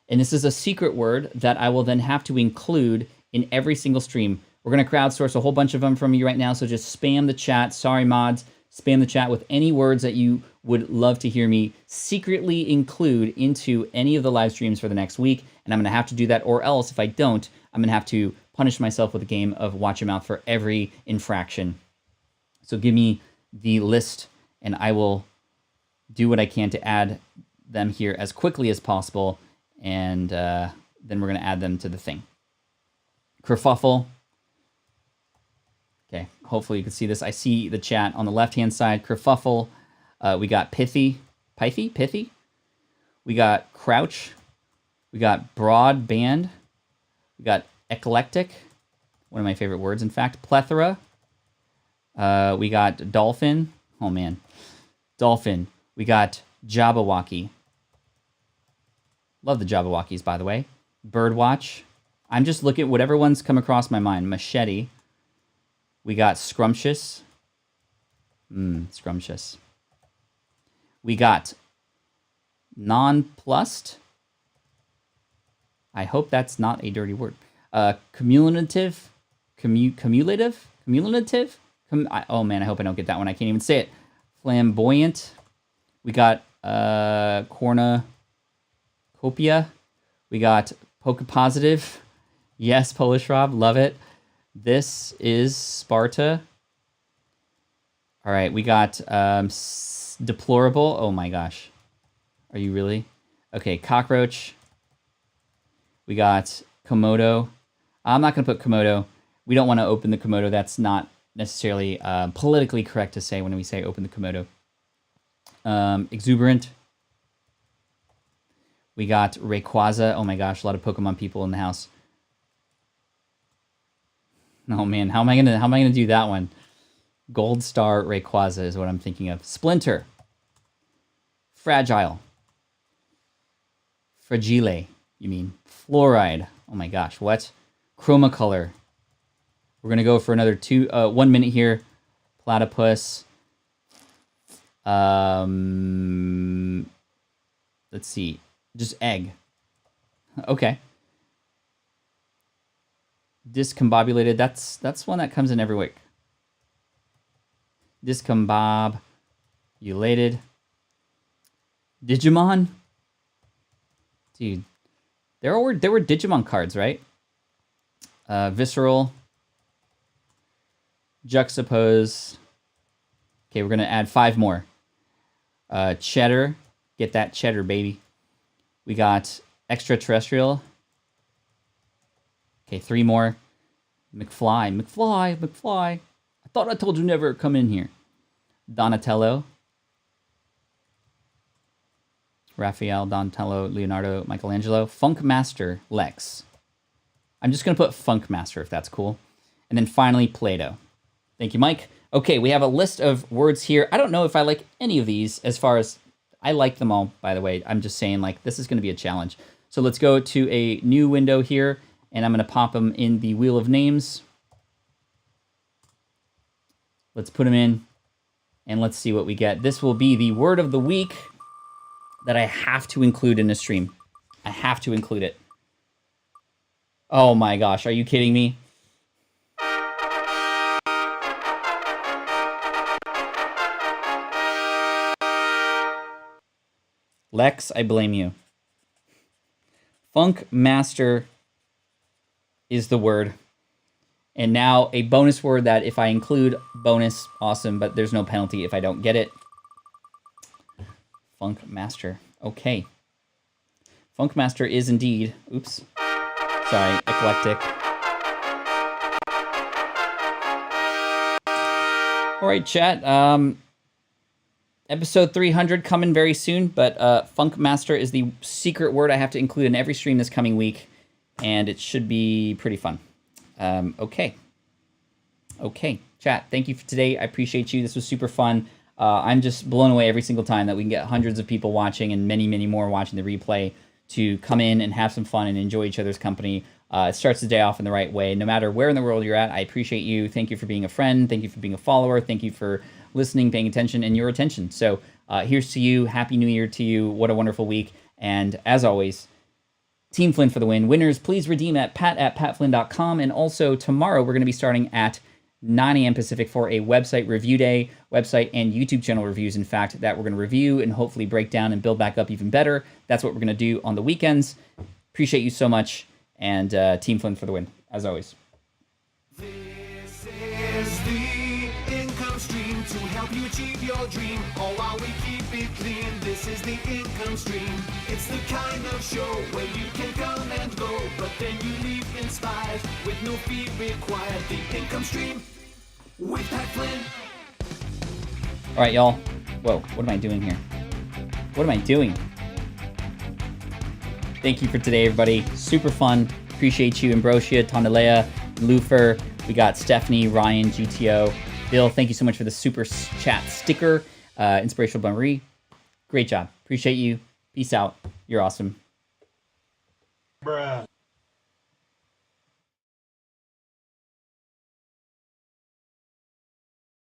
And this is a secret word that I will then have to include in every single stream. We're going to crowdsource a whole bunch of them from you right now, so just spam the chat. Sorry, mods. Spam the chat with any words that you would love to hear me secretly include into any of the live streams for the next week. And I'm going to have to do that, or else if I don't, I'm going to have to punish myself with a game of Watch Your Mouth for every infraction. So give me the list, and I will do what I can to add them here as quickly as possible, and then we're going to add them to the thing. Kerfuffle. Okay, hopefully you can see this. I see the chat on the left-hand side. Kerfuffle. We got Pithy. Pithy. We got Crouch. We got Broadband. We got Eclectic. One of my favorite words, in fact. Plethora. We got Dolphin. Oh, man. Dolphin. We got Jabberwocky. Love the Jabberwockies, by the way. Birdwatch. I'm just looking at whatever ones come across my mind. Machete. We got Scrumptious. Scrumptious. We got Nonplussed. I hope that's not a dirty word. Cumulative. Cumulative? Oh, man, I hope I don't get that one. I can't even say it. Flamboyant. We got Cornucopia. We got Pokepositive. Yes, Polish Rob. Love it. This is Sparta. All right, we got Deplorable. Oh, my gosh. Are you really? Okay, Cockroach. We got Komodo. I'm not going to put Komodo. We don't want to open the Komodo. That's not necessarily politically correct to say when we say open the Komodo. Exuberant. We got Rayquaza. Oh my gosh, a lot of Pokemon people in the house. Oh man, how am I gonna do that one? Gold Star Rayquaza is what I'm thinking of. Splinter. Fragile. Fragile, you mean. Fluoride. Oh my gosh, what? Chromacolor. We're gonna go for another 1 minute here. Platypus. Let's see. Just egg. Okay. Discombobulated. That's one that comes in every week. Discombobulated. Digimon. Dude, there were Digimon cards, right? Visceral. Juxtapose. Okay, we're gonna add 5 more. Cheddar. Get that cheddar, baby. We got extraterrestrial. Okay, 3 more. McFly. I thought I told you never come in here. Donatello. Raphael, Donatello, Leonardo, Michelangelo. Funkmaster Lex. I'm just going to put Funk Master if that's cool. And then finally, Play-Doh. Thank you, Mike. Okay, we have a list of words here. I don't know if I like any of these as far as... I like them all, by the way. I'm just saying, like, this is going to be a challenge. So let's go to a new window here, and I'm going to pop them in the Wheel of Names. Let's put them in, and let's see what we get. This will be the word of the week that I have to include in the stream. I have to include it. Oh my gosh, are you kidding me? Lex, I blame you. Funk Master is the word. And now a bonus word that if I include, bonus, awesome, but there's no penalty if I don't get it. Funk Master. Okay. Funk Master is indeed, oops, sorry, eclectic. All right, chat. Episode 300 coming very soon, but Funk Master is the secret word I have to include in every stream this coming week, and it should be pretty fun. Okay, chat, thank you for today. I appreciate you. This was super fun. I'm just blown away every single time that we can get hundreds of people watching and many, many more watching the replay to come in and have some fun and enjoy each other's company. It starts the day off in the right way. No matter where in the world you're at, I appreciate you. Thank you for being a friend. Thank you for being a follower. Thank you for listening, paying attention, and your attention. So here's to you. Happy New Year to you. What a wonderful week. And as always, Team Flynn for the win. Winners, please redeem at pat@patflynn.com. And also tomorrow, we're going to be starting at 9 a.m. Pacific for a website review day, website and YouTube channel reviews, in fact, that we're going to review and hopefully break down and build back up even better. That's what we're going to do on the weekends. Appreciate you so much. And Team Flynn for the win, as always. This is the income stream to help you achieve your dream. All while we keep it clean. This is the income stream. It's the kind of show where you can come and go, but then you leave inspired with no fee required. The income stream with Pat Flynn. All right, y'all. Whoa, what am I doing here? What am I doing? Thank you for today, everybody. Super fun. Appreciate you, Ambrosia, Tondalea, Lufer. We got Stephanie, Ryan, GTO. Bill, thank you so much for the super chat sticker. Inspirational Marie. Great job. Appreciate you. Peace out. You're awesome.